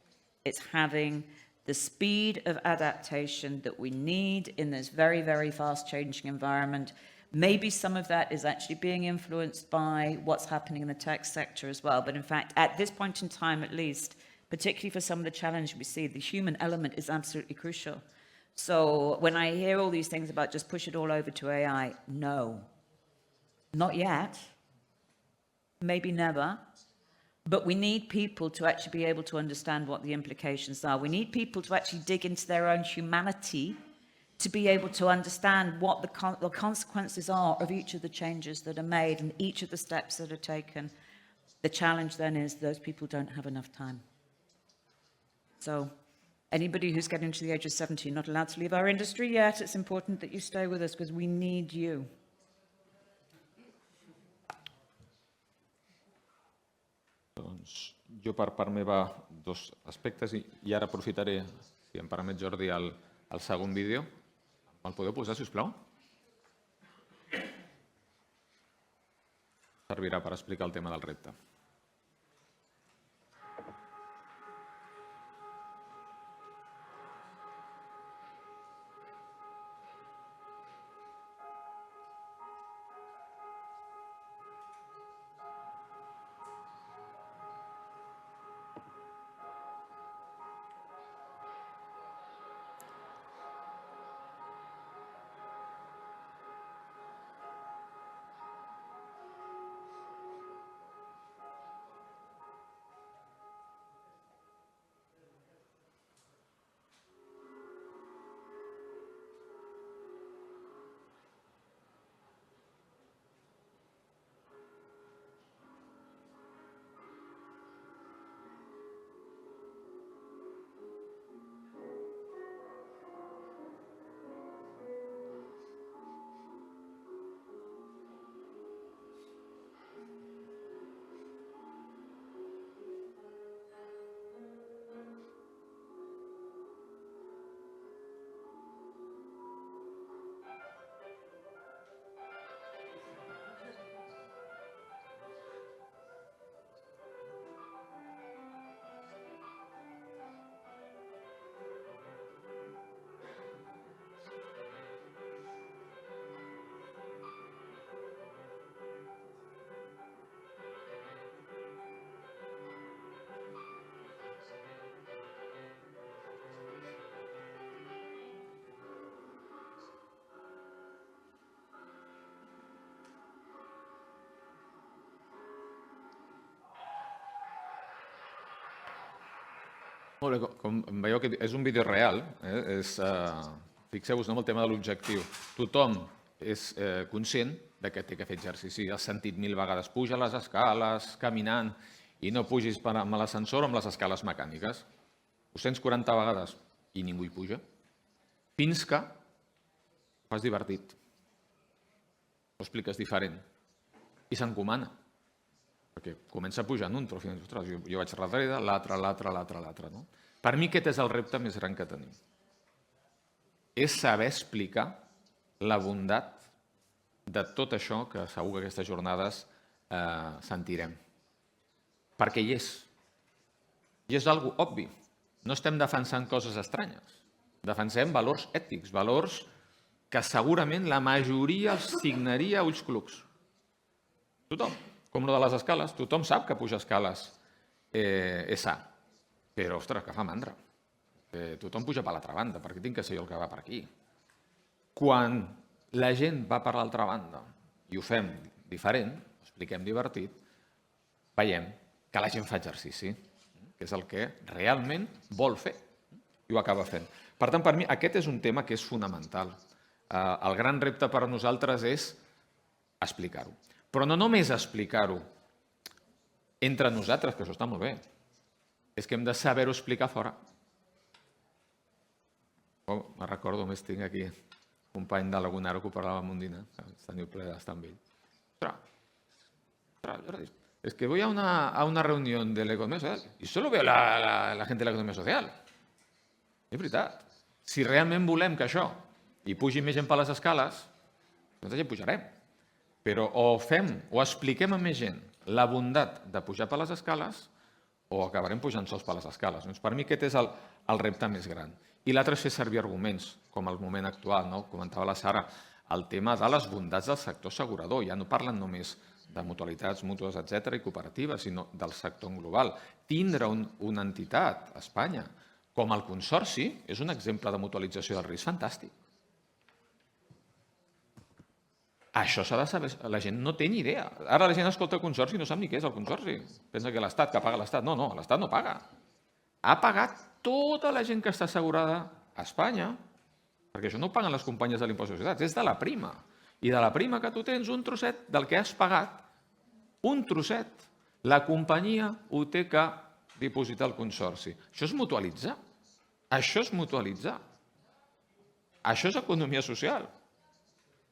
It's having the speed of adaptation that we need in this very, very fast changing environment. Maybe some of that is actually being influenced by what's happening in the tech sector as well. But in fact, at this point in time, at least, particularly for some of the challenges we see, the human element is absolutely crucial. So when I hear all these things about just push it all over to AI, no, not yet, maybe never. But we need people to actually be able to understand what the implications are. We need people to actually dig into their own humanity to be able to understand what the consequences are of each of the changes that are made and each of the steps that are taken. The challenge then is those people don't have enough time. So anybody who's getting to the age of 70, not allowed to leave our industry yet, it's important that you stay with us because we need you. Doncs jo per part meva dos aspectes i ara aprofitaré, si em permet Jordi, el segon vídeo. Me'l podeu posar, si us plau? Servirà per explicar el tema del repte. Molt bé, com veieu que és un vídeo real, fixeu-vos en el tema de l'objectiu. Tothom és conscient que té que fer exercici. Has sentit 1000 vegades, puja les escales, caminant, i no pugis amb l'ascensor o amb les escales mecàniques. Ho sents 40 vegades i ningú hi puja. Fins que ho fas divertit. Ho expliques diferent. I s'encomana. Perquè comença pujant un tros i dius, ostres, jo vaig darrere, l'altre. No? Per mi aquest és el repte més gran que tenim. És saber explicar la bondat de tot això que segur que aquestes jornades sentirem. Perquè hi és. I és algo obvi. No estem defensant coses estranyes. Defensem valors ètics, valors que segurament la majoria els signaria a ulls clucs. Tothom, com lo de les escales, tothom sap que pujar escales és sa, però, ostres, que fa mandra. Tothom puja per l'altra banda, perquè tinc que ser jo el que va per aquí. Quan la gent va per l'altra banda i ho fem diferent, ho expliquem divertit, veiem que la gent fa exercici, que és el que realment vol fer i ho acaba fent. Per tant, per mi, aquest és un tema que és fonamental. El gran repte per a nosaltres és explicar-ho. Però no només explicar-ho entre nosaltres, que això està molt bé, és que hem de saber-ho explicar fora. Me recordo, més tinc aquí un company de Lagunaro que ho parlava amb un dinar, teniu ple d'estar amb ell. Jordi, es que voy a una reunión de la economía social y solo veo la gente de l'economia social. És veritat. Si realment volem que això hi pugi més gent per les escales, nosaltres ja pujarem. Però o fem o expliquem a més gent la bondat de pujar per les escales o acabarem pujant sols per les escales. Doncs per mi aquest és el repte més gran. I l'altre és fer servir arguments, com el moment actual, no? Comentava la Sara, el tema de les bondats del sector assegurador. Ja no parlen només de mutualitats, mútues, etc. i cooperatives, sinó del sector en global. Tindre una entitat a Espanya com el Consorci és un exemple de mutualització del risc fantàstic. Això s'ha de saber, la gent no té ni idea. Ara la gent escolta el Consorci i no sap ni què és el Consorci. Pensa que l'Estat, que paga l'Estat. No, l'Estat no paga. Ha pagat tota la gent que està assegurada a Espanya, perquè això no ho paguen les companyies de l'impost de societats, és de la prima. I de la prima que tu tens, un trosset del que has pagat, un trosset, la companyia ho té que dipositar al Consorci. Això és mutualitzar. Això és mutualitzar. Això és economia social.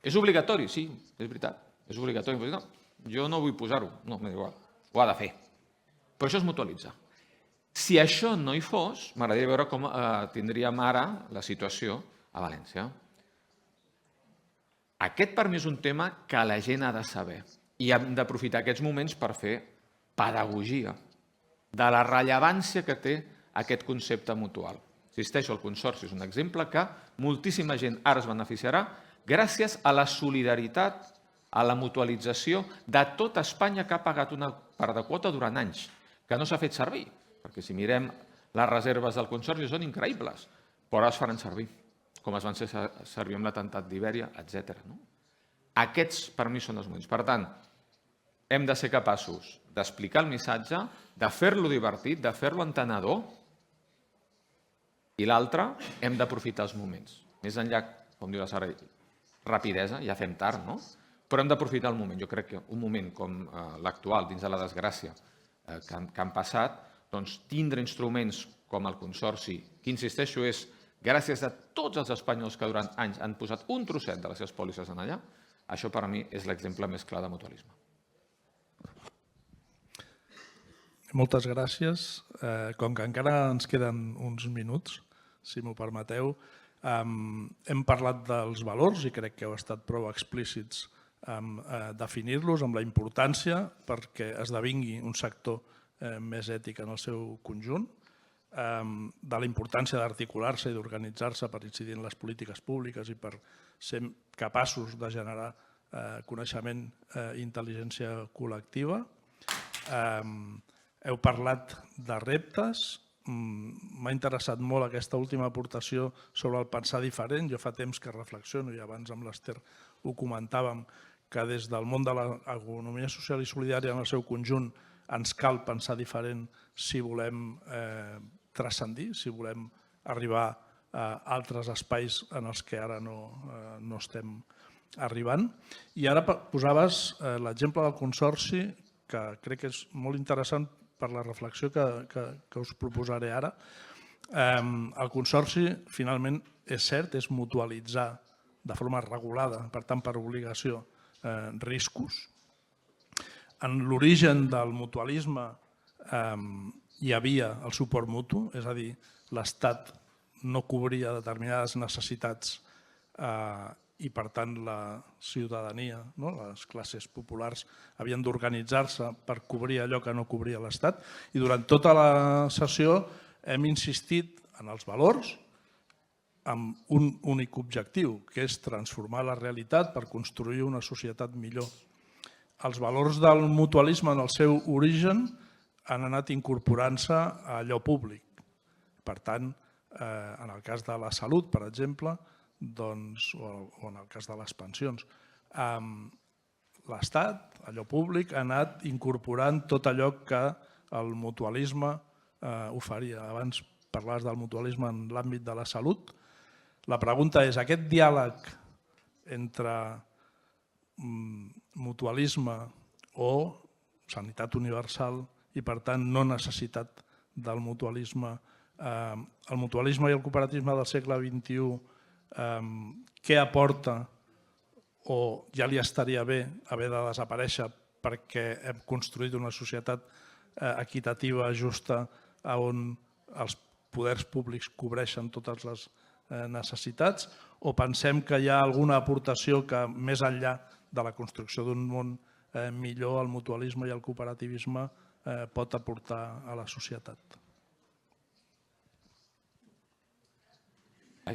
És obligatori, sí, és veritat. És obligatori. No, jo no vull posar-ho. No, m'és igual. Ho ha de fer. Però això és mutualitzar. Si això no hi fos, m'agradaria veure com tindríem ara la situació a València. Aquest per mi és un tema que la gent ha de saber i hem d'aprofitar aquests moments per fer pedagogia de la rellevància que té aquest concepte mutual. Insisteixo, el Consorci és un exemple que moltíssima gent ara es beneficiarà gràcies a la solidaritat, a la mutualització de tota Espanya que ha pagat una part de quota durant anys, que no s'ha fet servir, perquè si mirem les reserves del Consorci són increïbles, però es faran servir, com es van fer servir amb l'atemptat d'Ibèria, etc. Aquests, per mi, són els moments. Per tant, hem de ser capaços d'explicar el missatge, de fer-lo divertit, de fer-lo entenedor, i l'altre, hem d'aprofitar els moments. Més enllà, com diu la Sara, rapidesa, ja fem tard, no? Però hem d'aprofitar el moment. Jo crec que un moment com l'actual, dins de la desgràcia que han passat, doncs tindre instruments com el Consorci, que insisteixo és gràcies a tots els espanyols que durant anys han posat un trosset de les seves pòlisses en allà, això per a mi és l'exemple més clar de mutualisme. Moltes gràcies. Com que encara ens queden uns minuts, si m'ho permeteu, hem parlat dels valors i crec que heu estat prou explícits en definir-los, amb la importància perquè esdevingui un sector més ètic en el seu conjunt, de la importància d'articular-se i d'organitzar-se per incidir en les polítiques públiques i per ser capaços de generar coneixement i intel·ligència col·lectiva. Heu parlat de reptes. M'ha interessat molt aquesta última aportació sobre el pensar diferent. Jo fa temps que reflexiono, i abans amb l'Ester ho comentàvem, que des del món de l'economia social i solidària en el seu conjunt ens cal pensar diferent si volem transcendir, si volem arribar a altres espais en els que ara no estem arribant. I ara posaves l'exemple del Consorci, que crec que és molt interessant per la reflexió que us proposaré ara. El Consorci, finalment, és cert, és mutualitzar de forma regulada, per tant, per obligació, riscos. En l'origen del mutualisme hi havia el suport mutu, és a dir, l'Estat no cobria determinades necessitats i, per tant, la ciutadania, les classes populars, havien d'organitzar-se per cobrir allò que no cobria l'Estat. I durant tota la sessió hem insistit en els valors amb un únic objectiu, que és transformar la realitat per construir una societat millor. Els valors del mutualisme en el seu origen han anat incorporant-se a allò públic. Per tant, en el cas de la salut, per exemple, doncs, o en el cas de les pensions, l'Estat, allò públic, ha anat incorporant tot allò que el mutualisme oferia. Abans parlaves del mutualisme en l'àmbit de la salut. La pregunta és, aquest diàleg entre mutualisme o sanitat universal i, per tant, no necessitat del mutualisme, el mutualisme i el cooperativisme del segle XXI, què aporta o ja li estaria bé haver de desaparèixer perquè hem construït una societat equitativa, justa, on els poders públics cobreixen totes les necessitats, o pensem que hi ha alguna aportació que, més enllà de la construcció d'un món millor, el mutualisme i el cooperativisme pot aportar a la societat?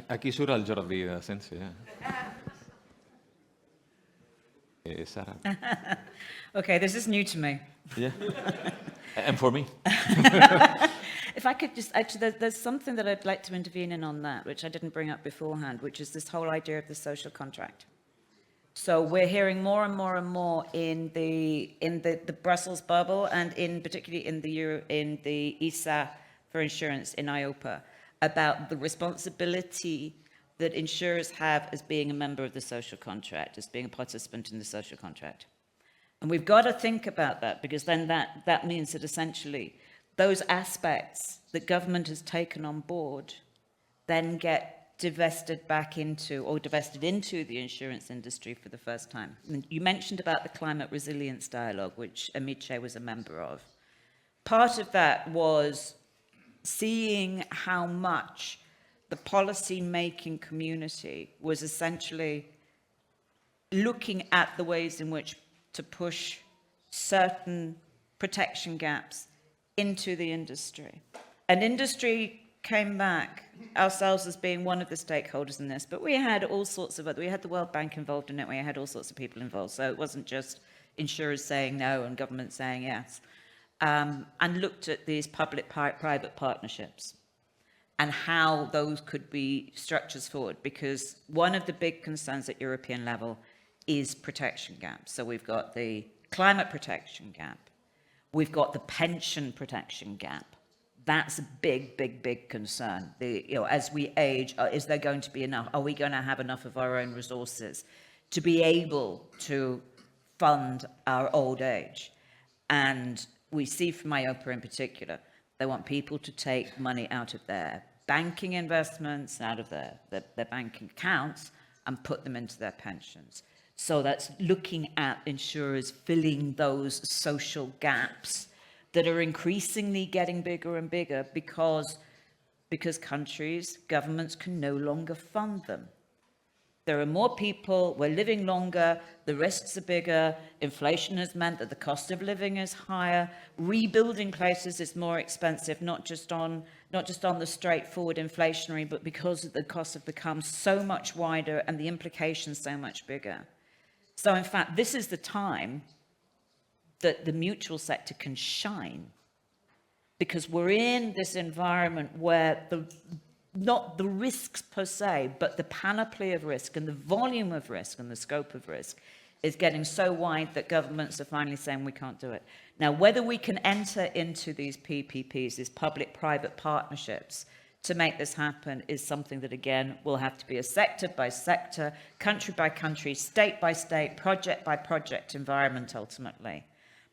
Aquí surt el Jordi de Sense. Sara. Okay, this is new to me. Yeah. And for me. If I could just, actually, there's something that I'd like to intervene in on that, which I didn't bring up beforehand, which is this whole idea of the social contract. So we're hearing more and more and more in the Brussels bubble, and particularly in the ESA for insurance in IOPA, about the responsibility that insurers have as being a member of the social contract, as being a participant in the social contract. And we've got to think about that, because then that means that essentially those aspects that government has taken on board then get divested back into, or divested into, the insurance industry for the first time. And you mentioned about the climate resilience dialogue, which Amiche was a member of. Part of that was seeing how much the policy-making community was essentially looking at the ways in which to push certain protection gaps into the industry. And industry came back, ourselves as being one of the stakeholders in this, but we had all sorts of we had the World Bank involved in it, we had all sorts of people involved, so it wasn't just insurers saying no and government saying yes. And looked at these public-private partnerships and how those could be structures forward, because one of the big concerns at European level is protection gaps. So we've got the climate protection gap, we've got the pension protection gap. That's a big, big, big concern. As we age, is there going to be enough? Are we going to have enough of our own resources to be able to fund our old age? And we see from IOPA in particular, they want people to take money out of their banking investments, out of their banking accounts, and put them into their pensions. So that's looking at insurers filling those social gaps that are increasingly getting bigger and bigger because countries, governments can no longer fund them. There are more people, we're living longer, the risks are bigger, inflation has meant that the cost of living is higher, rebuilding places is more expensive, not just on the straightforward inflationary, but because the costs have become so much wider and the implications so much bigger. So in fact, this is the time that the mutual sector can shine, because we're in this environment where not the risks per se, but the panoply of risk and the volume of risk and the scope of risk is getting so wide that governments are finally saying we can't do it. Now, whether we can enter into these PPPs, these public-private partnerships, to make this happen is something that, again, will have to be a sector by sector, country by country, state by state, project by project environment ultimately.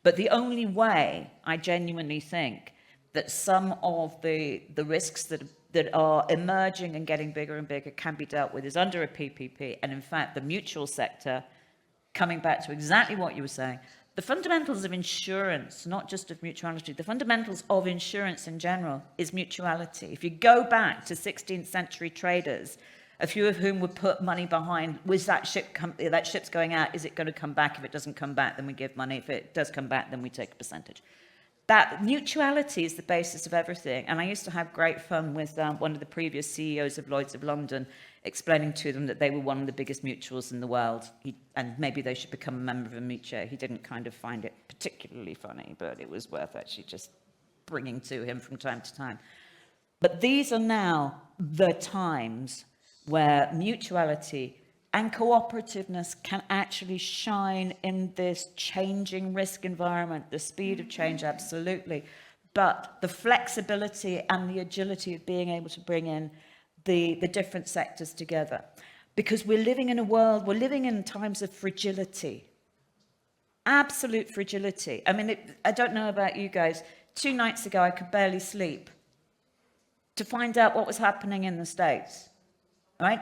But the only way I genuinely think that some of the risks that are emerging and getting bigger and bigger can be dealt with is under a PPP. And in fact, the mutual sector, coming back to exactly what you were saying, the fundamentals of insurance, not just of mutuality, the fundamentals of insurance in general is mutuality. If you go back to 16th century traders, a few of whom would put money behind, was that ship's going out, is it going to come back? If it doesn't come back, then we give money. If it does come back, then we take a percentage. that mutuality is the basis of everything. And I used to have great fun with one of the previous CEOs of Lloyd's of London, explaining to them that they were one of the biggest mutuals in the world, and maybe they should become a member of a mutual. He didn't kind of find it particularly funny, but it was worth actually just bringing to him from time to time. But these are now the times where mutuality and cooperativeness can actually shine in this changing risk environment. The speed of change, absolutely, but the flexibility and the agility of being able to bring in the different sectors together. Because we're living in a world, we're living in times of fragility, absolute fragility. I mean, I don't know about you guys, 2 nights ago I could barely sleep to find out what was happening in the States, right?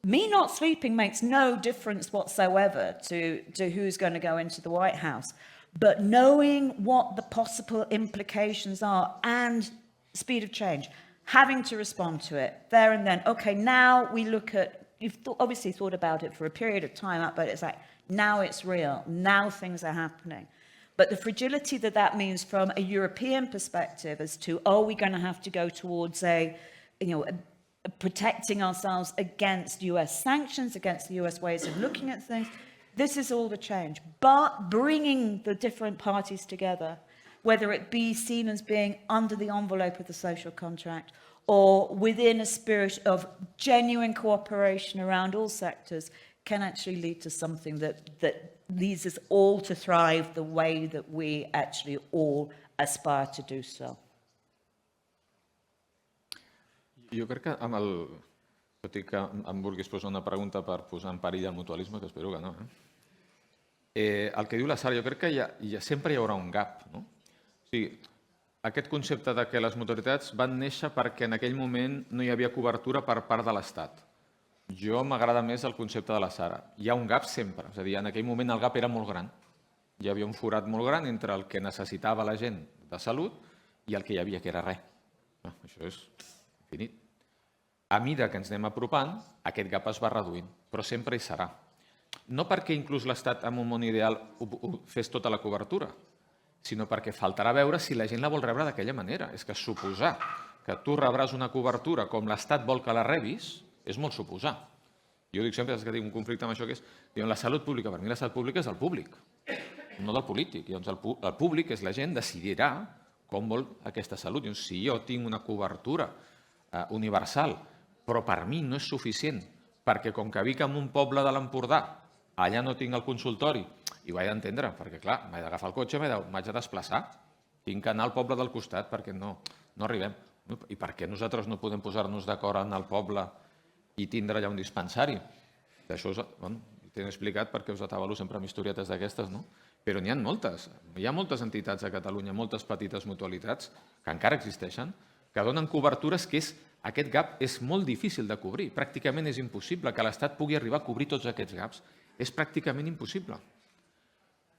Me not sleeping makes no difference whatsoever to who's going to go into the White House. But knowing what the possible implications are and speed of change, having to respond to it there and then. Okay, now we look at, you've obviously thought about it for a period of time, but it's like, now it's real, now things are happening. But the fragility that means from a European perspective as to, are we going to have to go towards protecting ourselves against US sanctions, against the US ways of looking at things. This is all the change. But bringing the different parties together, whether it be seen as being under the envelope of the social contract or within a spirit of genuine cooperation around all sectors, can actually lead to something that leads us all to thrive the way that we actually all aspire to do so. Jo crec que tot i que em vulguis posar una pregunta per posar en perill el mutualisme, que espero que no. El que diu la Sara, jo crec que sempre hi haurà un gap. No? O sigui, aquest concepte de que les mutualitats van néixer perquè en aquell moment no hi havia cobertura per part de l'Estat. Jo m'agrada més el concepte de la Sara. Hi ha un gap sempre, és a dir, en aquell moment el gap era molt gran. Hi havia un forat molt gran entre el que necessitava la gent de salut i el que hi havia, que era res. Això és infinit. A mesura que ens anem apropant, aquest gap es va reduint, però sempre hi serà. No perquè inclús l'Estat en un món ideal fes tota la cobertura, sinó perquè faltarà veure si la gent la vol rebre d'aquella manera. És que suposar que tu rebràs una cobertura com l'Estat vol que la rebis és molt suposar. Jo dic sempre que tinc un conflicte amb això, que és la salut pública. Per mi la salut pública és del públic, no del polític. Llavors el públic és la gent, decidirà com vol aquesta salut. Si jo tinc una cobertura universal, però per mi no és suficient, perquè com que vic en un poble de l'Empordà, allà no tinc el consultori, i ho he d'entendre, perquè clar, m'he d'agafar el cotxe, m'haig de desplaçar, tinc que anar al poble del costat perquè no arribem. I per què nosaltres no podem posar-nos d'acord en el poble i tindre allà un dispensari? D'això t'he explicat perquè us atabalo sempre amb historietes d'aquestes, no? Però n'hi ha moltes. Hi ha moltes entitats a Catalunya, moltes petites mutualitats que encara existeixen, que donen cobertures que aquest gap és molt difícil de cobrir. Pràcticament és impossible que l'Estat pugui arribar a cobrir tots aquests gaps. És pràcticament impossible.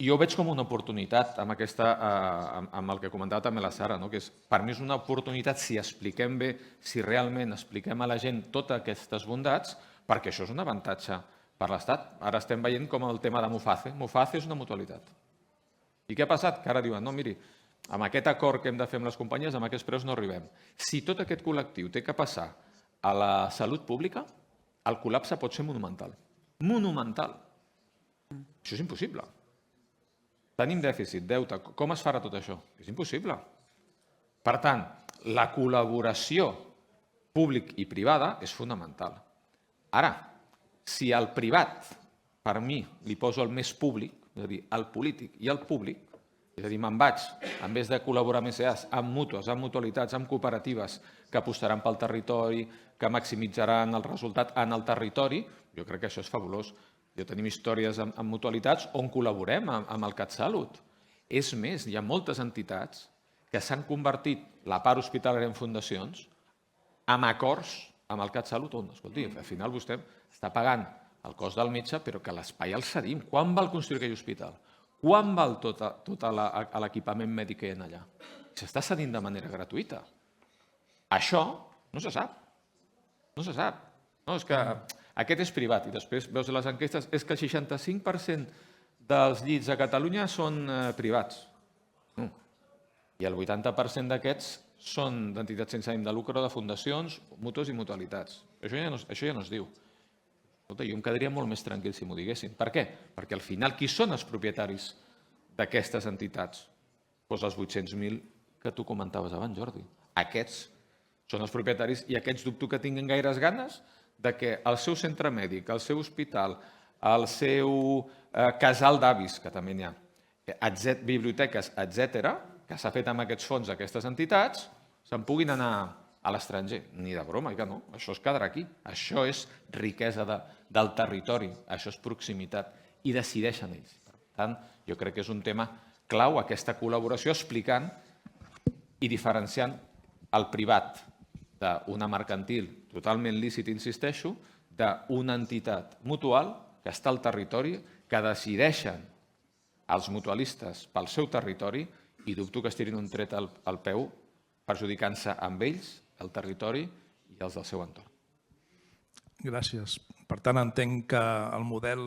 Jo ho veig com una oportunitat amb el que comentava també la Sara, que per mi és una oportunitat si expliquem bé, si realment expliquem a la gent totes aquestes bondats, perquè això és un avantatge per l'Estat. Ara estem veient com el tema de Muface. Muface és una mutualitat. I què ha passat? Que ara diuen, no, miri, amb aquest acord que hem de fer amb les companyies, amb aquests preus no arribem. Si tot aquest col·lectiu té que passar a la salut pública, el col·lapse pot ser monumental. Monumental. Això és impossible. Tenim dèficit, deute. Com es farà tot això? És impossible. Per tant, la col·laboració públic i privada és fonamental. Ara, si al privat, per mi, li poso el més públic, és a dir, el polític i el públic, és a dir, me'n vaig, en vez de col·laborar amb SEAs, amb mútues, amb mutualitats, amb cooperatives que apostaran pel territori, que maximitzaran el resultat en el territori, jo crec que això és fabulós. Jo tenim històries amb mutualitats on col·laborem amb el CatSalut. És més, hi ha moltes entitats que s'han convertit la part hospitalària en fundacions amb acords amb el CatSalut, on, escolti, al final vostè està pagant el cost del metge, però que l'espai el cedim. Quan val construir aquell hospital? Quan val tot l'equipament mèdic que hi ha allà? S'està cedint de manera gratuïta. Això no se sap. No se sap. No, és que aquest és privat i després veus les enquestes, és que el 65% dels llits a Catalunya són privats. I el 80% d'aquests són d'entitats sense ànim de lucre o de fundacions, mútues i mutualitats. Això ja no es diu. Escolta, jo em quedaria molt més tranquil si m'ho diguessin. Per què? Perquè al final qui són els propietaris d'aquestes entitats? Doncs els 800.000 que tu comentaves abans, Jordi. Aquests són els propietaris i aquests dubto que tinguin gaires ganes de que el seu centre mèdic, el seu hospital, el seu casal d'avis, que també n'hi ha, biblioteques, etc., que s'ha fet amb aquests fons d'aquestes entitats, se'n puguin anar a l'estranger. Ni de broma, que no. Això es quedarà aquí. Això és riquesa del territori, això és proximitat, i decideixen ells. Per tant, jo crec que és un tema clau, aquesta col·laboració, explicant i diferenciant el privat d'una mercantil totalment lícit, insisteixo, d'una entitat mutual que està al territori, que decideixen els mutualistes pel seu territori, i dubto que es tirin un tret al peu perjudicant-se amb ells, el territori i els del seu entorn. Gràcies. Per tant, entenc que el model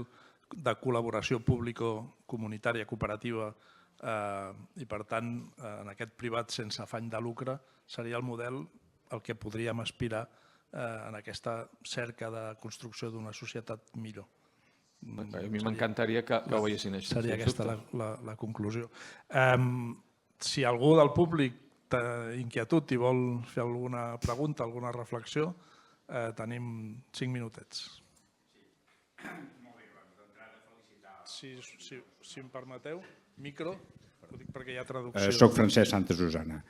de col·laboració público-comunitària cooperativa i, per tant, en aquest privat sense afany de lucre seria el model al que podríem aspirar en aquesta cerca de construcció d'una societat millor. A mi m'encantaria que ho veiessin així. Seria aquesta la conclusió. Si algú del públic té inquietud i vol fer alguna pregunta, alguna reflexió, tenim 5 minutets. Si em permeteu, micro, ho dic perquè hi ha traducció. Soc Francesc Santa Susana.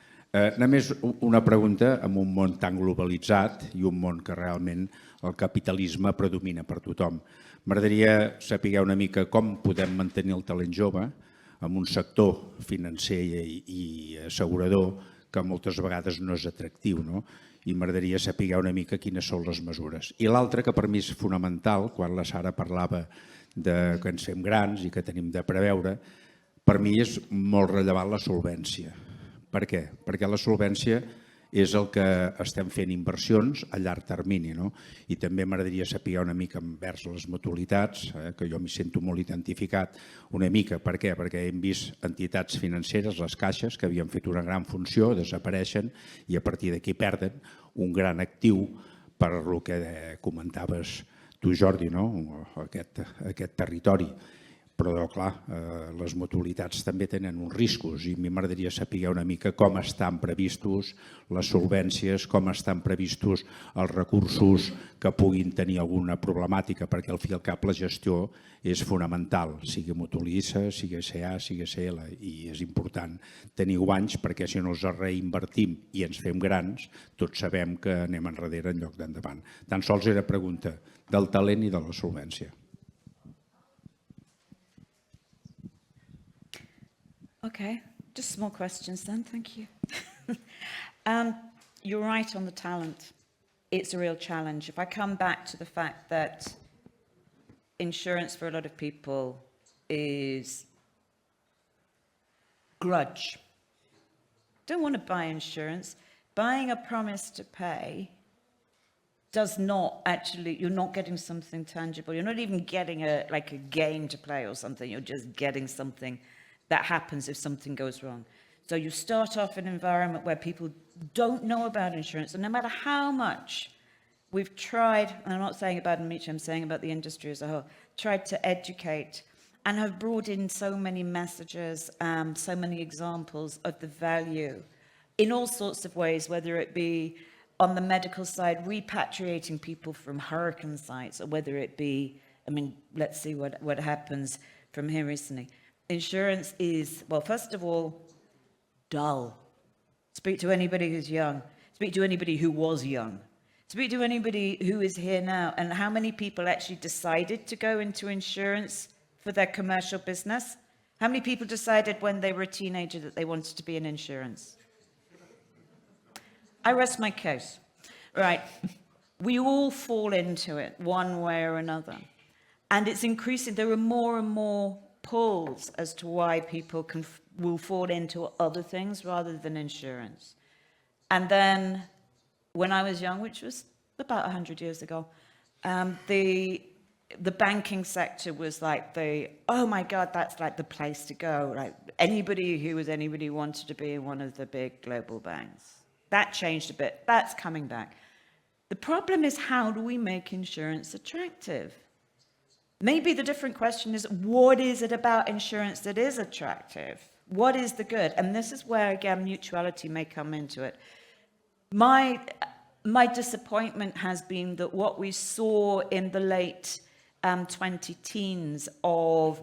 Només una pregunta en un món tan globalitzat i un món que realment el capitalisme predomina per tothom. M'agradaria saber una mica com podem mantenir el talent jove en un sector financer i assegurador que moltes vegades no és atractiu, no? I m'agradaria saber una mica quines són les mesures. I l'altre, que per mi és fonamental, quan la Sara parlava que ens fem grans i que tenim de preveure, per mi és molt rellevant la solvència. Per què? Perquè la solvència és el que estem fent inversions a llarg termini, no? I també m'agradaria saber una mica envers les mutualitats, que jo m'hi sento molt identificat, una mica. Per què? Perquè hem vist entitats financeres, les caixes, que havien fet una gran funció, desapareixen i a partir d'aquí perden un gran actiu per el que comentaves tu, Jordi, no? Aquest territori. Però, clar, les mutualitats també tenen uns riscos i a mi m'agradaria saber una mica com estan previstos les solvències, com estan previstos els recursos que puguin tenir alguna problemàtica, perquè al fi i al cap la gestió és fonamental, sigui Mutualisa, sigui SA, sigui SL, i és important tenir guanys perquè si no els reinvertim i ens fem grans, tots sabem que anem enrere en lloc d'endavant. Tan sols era pregunta del talent i de la solvència. Okay, just small questions then, thank you. You're right on the talent. It's a real challenge. If I come back to the fact that insurance for a lot of people is grudge. Don't want to buy insurance. Buying a promise to pay does not actually, you're not getting something tangible. You're not even getting a game to play or something. You're just getting something that happens if something goes wrong. So you start off in an environment where people don't know about insurance, and no matter how much we've tried, and I'm not saying about Amici, I'm saying about the industry as a whole, tried to educate and have brought in so many messages, so many examples of the value in all sorts of ways, whether it be on the medical side, repatriating people from hurricane sites, or whether it be, let's see what happens from here recently. Insurance is, well, first of all, dull. Speak to anybody who's young. Speak to anybody who was young. Speak to anybody who is here now. And how many people actually decided to go into insurance for their commercial business? How many people decided when they were a teenager that they wanted to be in insurance? I rest my case. Right. We all fall into it one way or another. And it's increasing. There are more and more pulls as to why people will fall into other things rather than insurance. And then when I was young, which was about 100 years ago, the the banking sector was like oh my God, that's like the place to go. Like anybody who wanted to be in one of the big global banks. That changed a bit. That's coming back. The problem is, how do we make insurance attractive? Maybe the different question is, what is it about insurance that is attractive? What is the good? And this is where, again, mutuality may come into it. My disappointment has been that what we saw in the late 20-teens of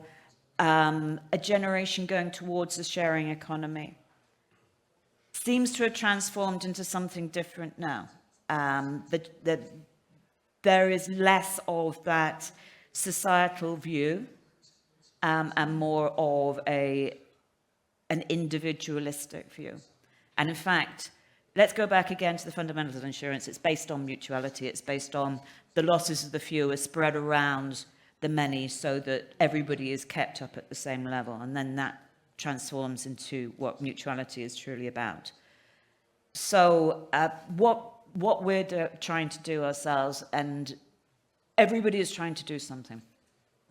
a generation going towards the sharing economy seems to have transformed into something different now. There is less of that societal view and more of an individualistic view. And in fact, let's go back again to the fundamentals of insurance. It's based on mutuality. It's based on the losses of the few are spread around the many so that everybody is kept up at the same level. And then that transforms into what mutuality is truly about. So what we're trying to do ourselves, and everybody is trying to do something.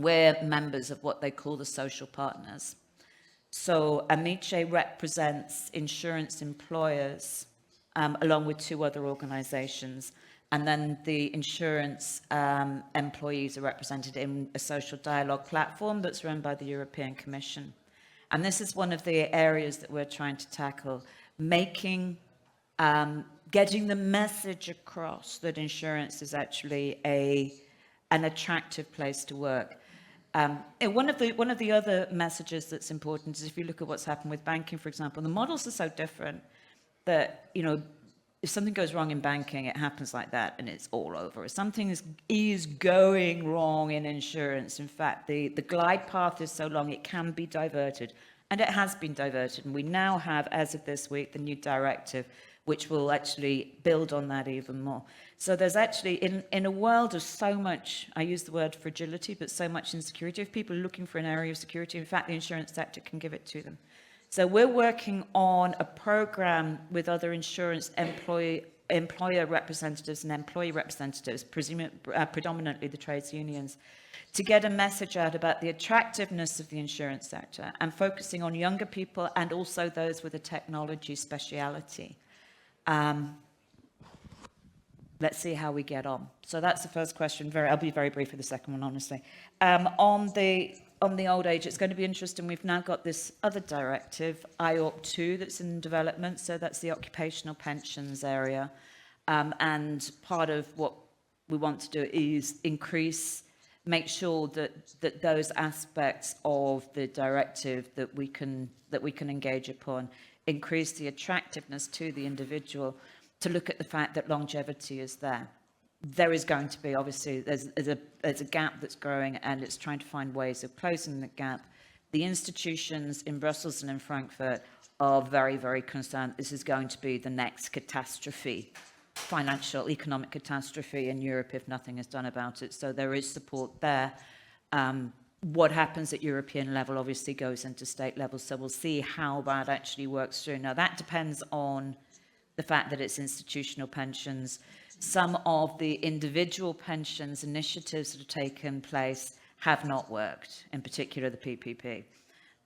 We're members of what they call the social partners. So Amiche represents insurance employers along with 2 other organizations. And then the insurance employees are represented in a social dialogue platform that's run by the European Commission. And this is one of the areas that we're trying to tackle, getting the message across that insurance is actually an attractive place to work. And one of the other messages that's important is, if you look at what's happened with banking, for example, the models are so different that, if something goes wrong in banking, it happens like that and it's all over. If something is going wrong in insurance, in fact, the glide path is so long it can be diverted. And it has been diverted. And we now have, as of this week, the new directive, which will actually build on that even more. So there's actually, in a world of so much, I use the word fragility, but so much insecurity, if people are looking for an area of security, in fact, the insurance sector can give it to them. So we're working on a program with other insurance employer representatives and employee representatives, predominantly the trades unions, to get a message out about the attractiveness of the insurance sector and focusing on younger people and also those with a technology speciality. Let's see how we get on. So that's the first question. I'll be very brief for the second one, honestly. On the old age, it's going to be interesting. We've now got this other directive, IORP2, that's in development. So that's the occupational pensions area. And part of what we want to do is make sure that those aspects of the directive that we can engage upon increase the attractiveness to the individual, to look at the fact that longevity is there. There is going to be, obviously, there's a gap that's growing, and it's trying to find ways of closing the gap. The institutions in Brussels and in Frankfurt are very, very concerned this is going to be the next catastrophe, financial, economic catastrophe in Europe if nothing is done about it. So there is support there. What happens at European level obviously goes into state level, so we'll see how that actually works through. Now, that depends on the fact that it's institutional pensions. Some of the individual pensions initiatives that have taken place have not worked, in particular the PPP.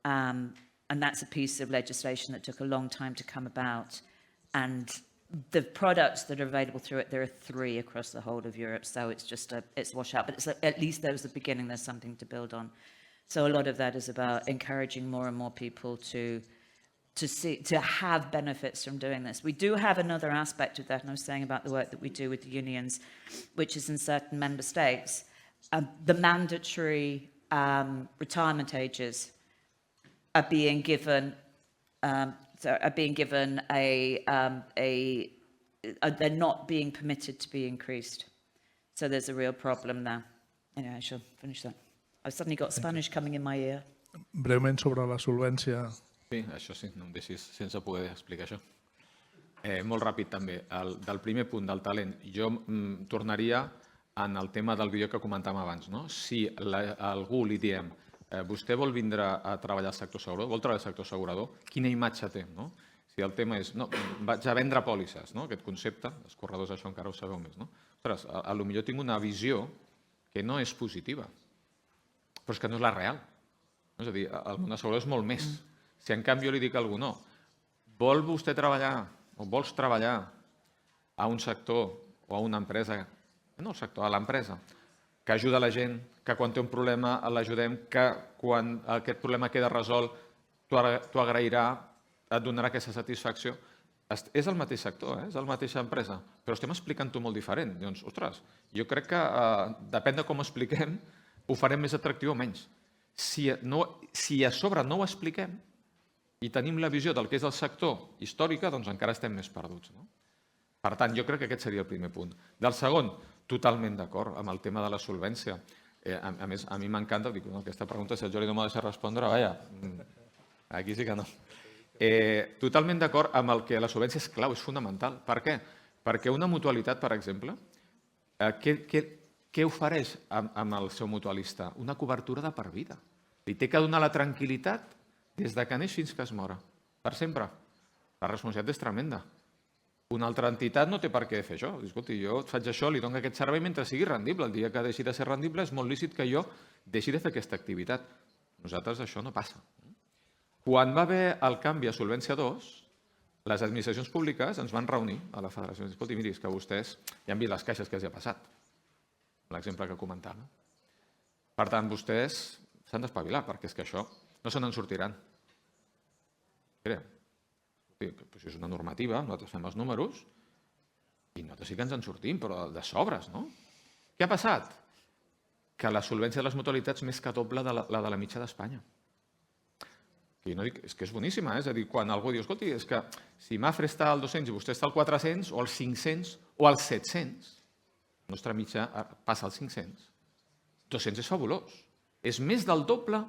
And that's a piece of legislation that took a long time to come about. And the products that are available through it, there are 3 across the whole of Europe. So it's just it's wash out, but at least there's the beginning, there's something to build on. So a lot of that is about encouraging more and more people to have benefits from doing this. We do have another aspect of that, and I was saying about the work that we do with the unions, which is in certain member states, the mandatory retirement ages are being given. They're not being permitted to be increased. So there's a real problem there. Anyway, I shall finish that. I've suddenly got Spanish coming in my ear. Breument sobre la solvència. Sí, això sí, no em deixis sense poder explicar això. Molt ràpid també, del primer punt del talent, jo tornaria en el tema del guió que comentàvem abans. No? Si algú li diem vostè vol vindre a treballar al sector assegurador, vol treballar al sector assegurador, quina imatge té? No? Si el tema és, no, vaig a vendre pòlisses, no? Aquest concepte, els corredors això encara ho sabeu més. No? Ostres, potser tinc una visió que no és positiva, però és que no és la real. És a dir, el món assegurador és molt més. Si en canvi jo li dic a algú, no, vol vostè treballar o vols treballar a un sector o a una empresa, no al sector, a l'empresa, que ajuda la gent, que quan té un problema l'ajudem, que quan aquest problema queda resolt t'ho agrairà, et donarà aquesta satisfacció. És el mateix sector, és la mateixa empresa, però estem explicant-ho molt diferent. Doncs, ostres, jo crec que depèn de com expliquem, ho farem més atractiu o menys. Si a sobre no ho expliquem i tenim la visió del que és el sector històrica, doncs encara estem més perduts. Per tant, jo crec que aquest seria el primer punt. Del segon, totalment d'acord amb el tema de la solvència. A més, a mi m'encanta, dic, aquesta pregunta, si el Jordi no m'ha deixat respondre, vaja, aquí sí que no. Totalment d'acord amb el que la solvència és clau, és fonamental. Per què? Perquè una mutualitat, per exemple, què ofereix amb el seu mutualista? Una cobertura de per vida. Li té que donar la tranquil·litat des que neix fins que es mora, per sempre. La responsabilitat és tremenda. Una altra entitat no té per què fer això. Escolti, jo et faig això, li dono aquest servei mentre sigui rendible. El dia que deixi de ser rendible és molt lícit que jo deixi de fer aquesta activitat. Nosaltres això no passa. Quan va haver el canvi a Solvència 2, les administracions públiques ens van reunir a la federació. Escolti, miri, és que vostès ja han vist les caixes que els ha passat. L'exemple que comentava. Per tant, vostès s'han d'espavilar, perquè és que això no se n'en sortiran. Mira, això és una normativa, nosaltres fem els números i nosaltres sí que ens en sortim, però de sobres, no? Què ha passat? Que la solvència de les mutualitats més que doble la de la mitja d'Espanya. I no dic, és que és boníssima, és a dir, quan algú diu, escolti, és que si Mafre està al 200 i vostè està al 400 o al 500 o al 700, la nostra mitja passa als 500, 200 és fabulós. És més del doble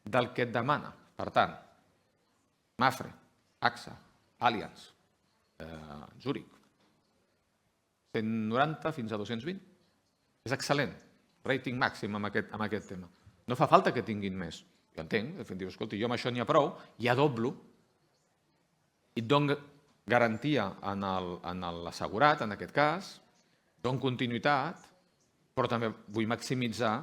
del que et demana. Per tant, Mafre, AXA, Allianz, Zurich, 190 fins a 220. És excel·lent, rating màxim amb aquest tema. No fa falta que tinguin més. Jo entenc, de fet, diu, escolti, jo amb això n'hi ha prou, ja doblo, i et dono garantia en l'assegurat, en aquest cas, dono continuïtat, però també vull maximitzar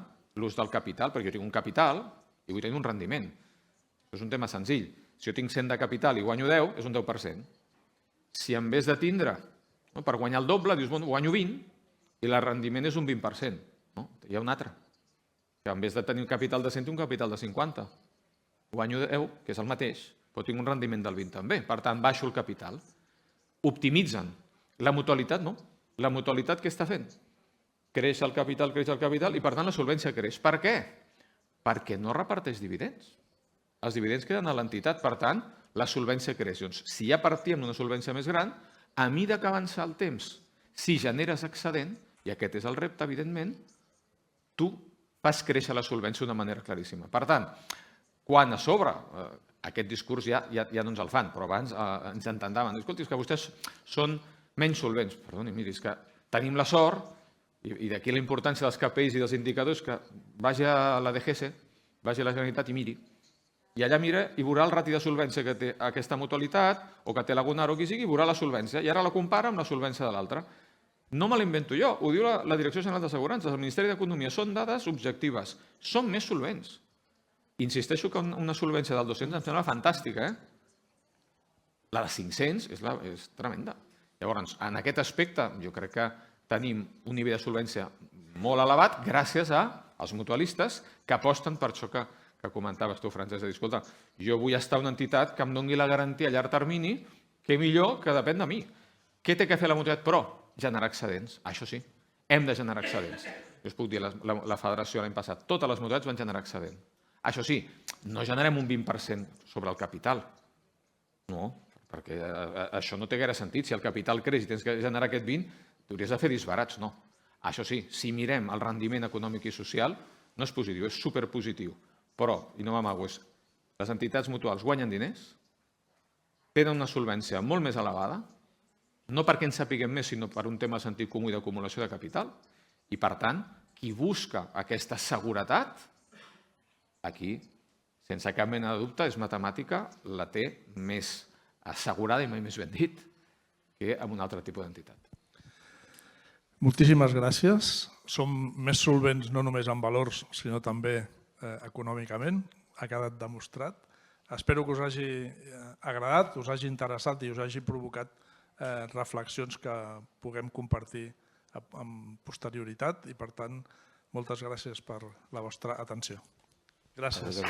l'ús del capital, perquè jo tinc un capital i vull tenir un rendiment. Això és un tema senzill. Si jo tinc 100 de capital i guanyo 10, és un 10%. Si en vez de tindre, per guanyar el doble, dius, bueno, guanyo 20 i el rendiment és un 20%. Hi ha un altre, que en vez de tenir un capital de 100, tinc un capital de 50. Guanyo 10, que és el mateix, però tinc un rendiment del 20 també. Per tant, baixo el capital. Optimitzen. La mutualitat no. La mutualitat què està fent? Creix el capital i per tant la solvència creix. Per què? Perquè no reparteix dividends. Els dividends queden a l'entitat, per tant, la solvència creix. Doncs, si ja partíem d'una solvència més gran, a mesura que avança el temps, si generes excedent, i aquest és el repte, evidentment, tu fas créixer la solvència d'una manera claríssima. Per tant, quan a sobre, aquest discurs ja no ens el fan, però abans ens entendàvem. Escolti, és que vostès són menys solvents. Perdoni, miri, és que tenim la sort, i d'aquí la importància dels KPIs i dels indicadors, que vagi a la DGS, vagi a la Generalitat i miri. I allà mira i veurà el rati de solvència que té aquesta mutualitat, o que té la Gunnar o qui sigui, i veurà la solvència. I ara la compara amb la solvència de l'altra. No me l'invento jo, ho diu la Direcció General d'Assegurances, el Ministeri d'Economia. Són dades objectives. Són més solvents. Insisteixo que una solvència del 200 em sembla fantàstica. La de 500 és tremenda. Llavors, en aquest aspecte, jo crec que tenim un nivell de solvència molt elevat gràcies als mutualistes que aposten per això que comentaves tu, Francesc, de dir, escolta, jo vull estar en una entitat que em doni la garantia a llarg termini, que millor que depèn de mi. Què té que fer la mutualitat? Però generar excedents, això sí, hem de generar excedents. Jo us puc dir, la federació l'any passat, totes les mutualitats van generar excedent. Això sí, no generem un 20% sobre el capital. No, perquè això no té gaire sentit. Si el capital creix i tens que generar aquest 20, t'hauries de fer disbarats, no. Això sí, si mirem el rendiment econòmic i social, no és positiu, és superpositiu. Però, i no m'amago, les entitats mutuals guanyen diners, tenen una solvència molt més elevada, no perquè en sapiguem més, sinó per un tema de sentit comú i d'acumulació de capital, i per tant, qui busca aquesta seguretat, aquí, sense cap mena de dubte, és matemàtica, la té més assegurada i mai més ben dit que amb un altre tipus d'entitat. Moltíssimes gràcies. Som més solvents no només en valors, sinó també econòmicament. Ha quedat demostrat. Espero que us hagi agradat, us hagi interessat i us hagi provocat reflexions que puguem compartir amb posterioritat i, per tant, moltes gràcies per la vostra atenció. Gràcies.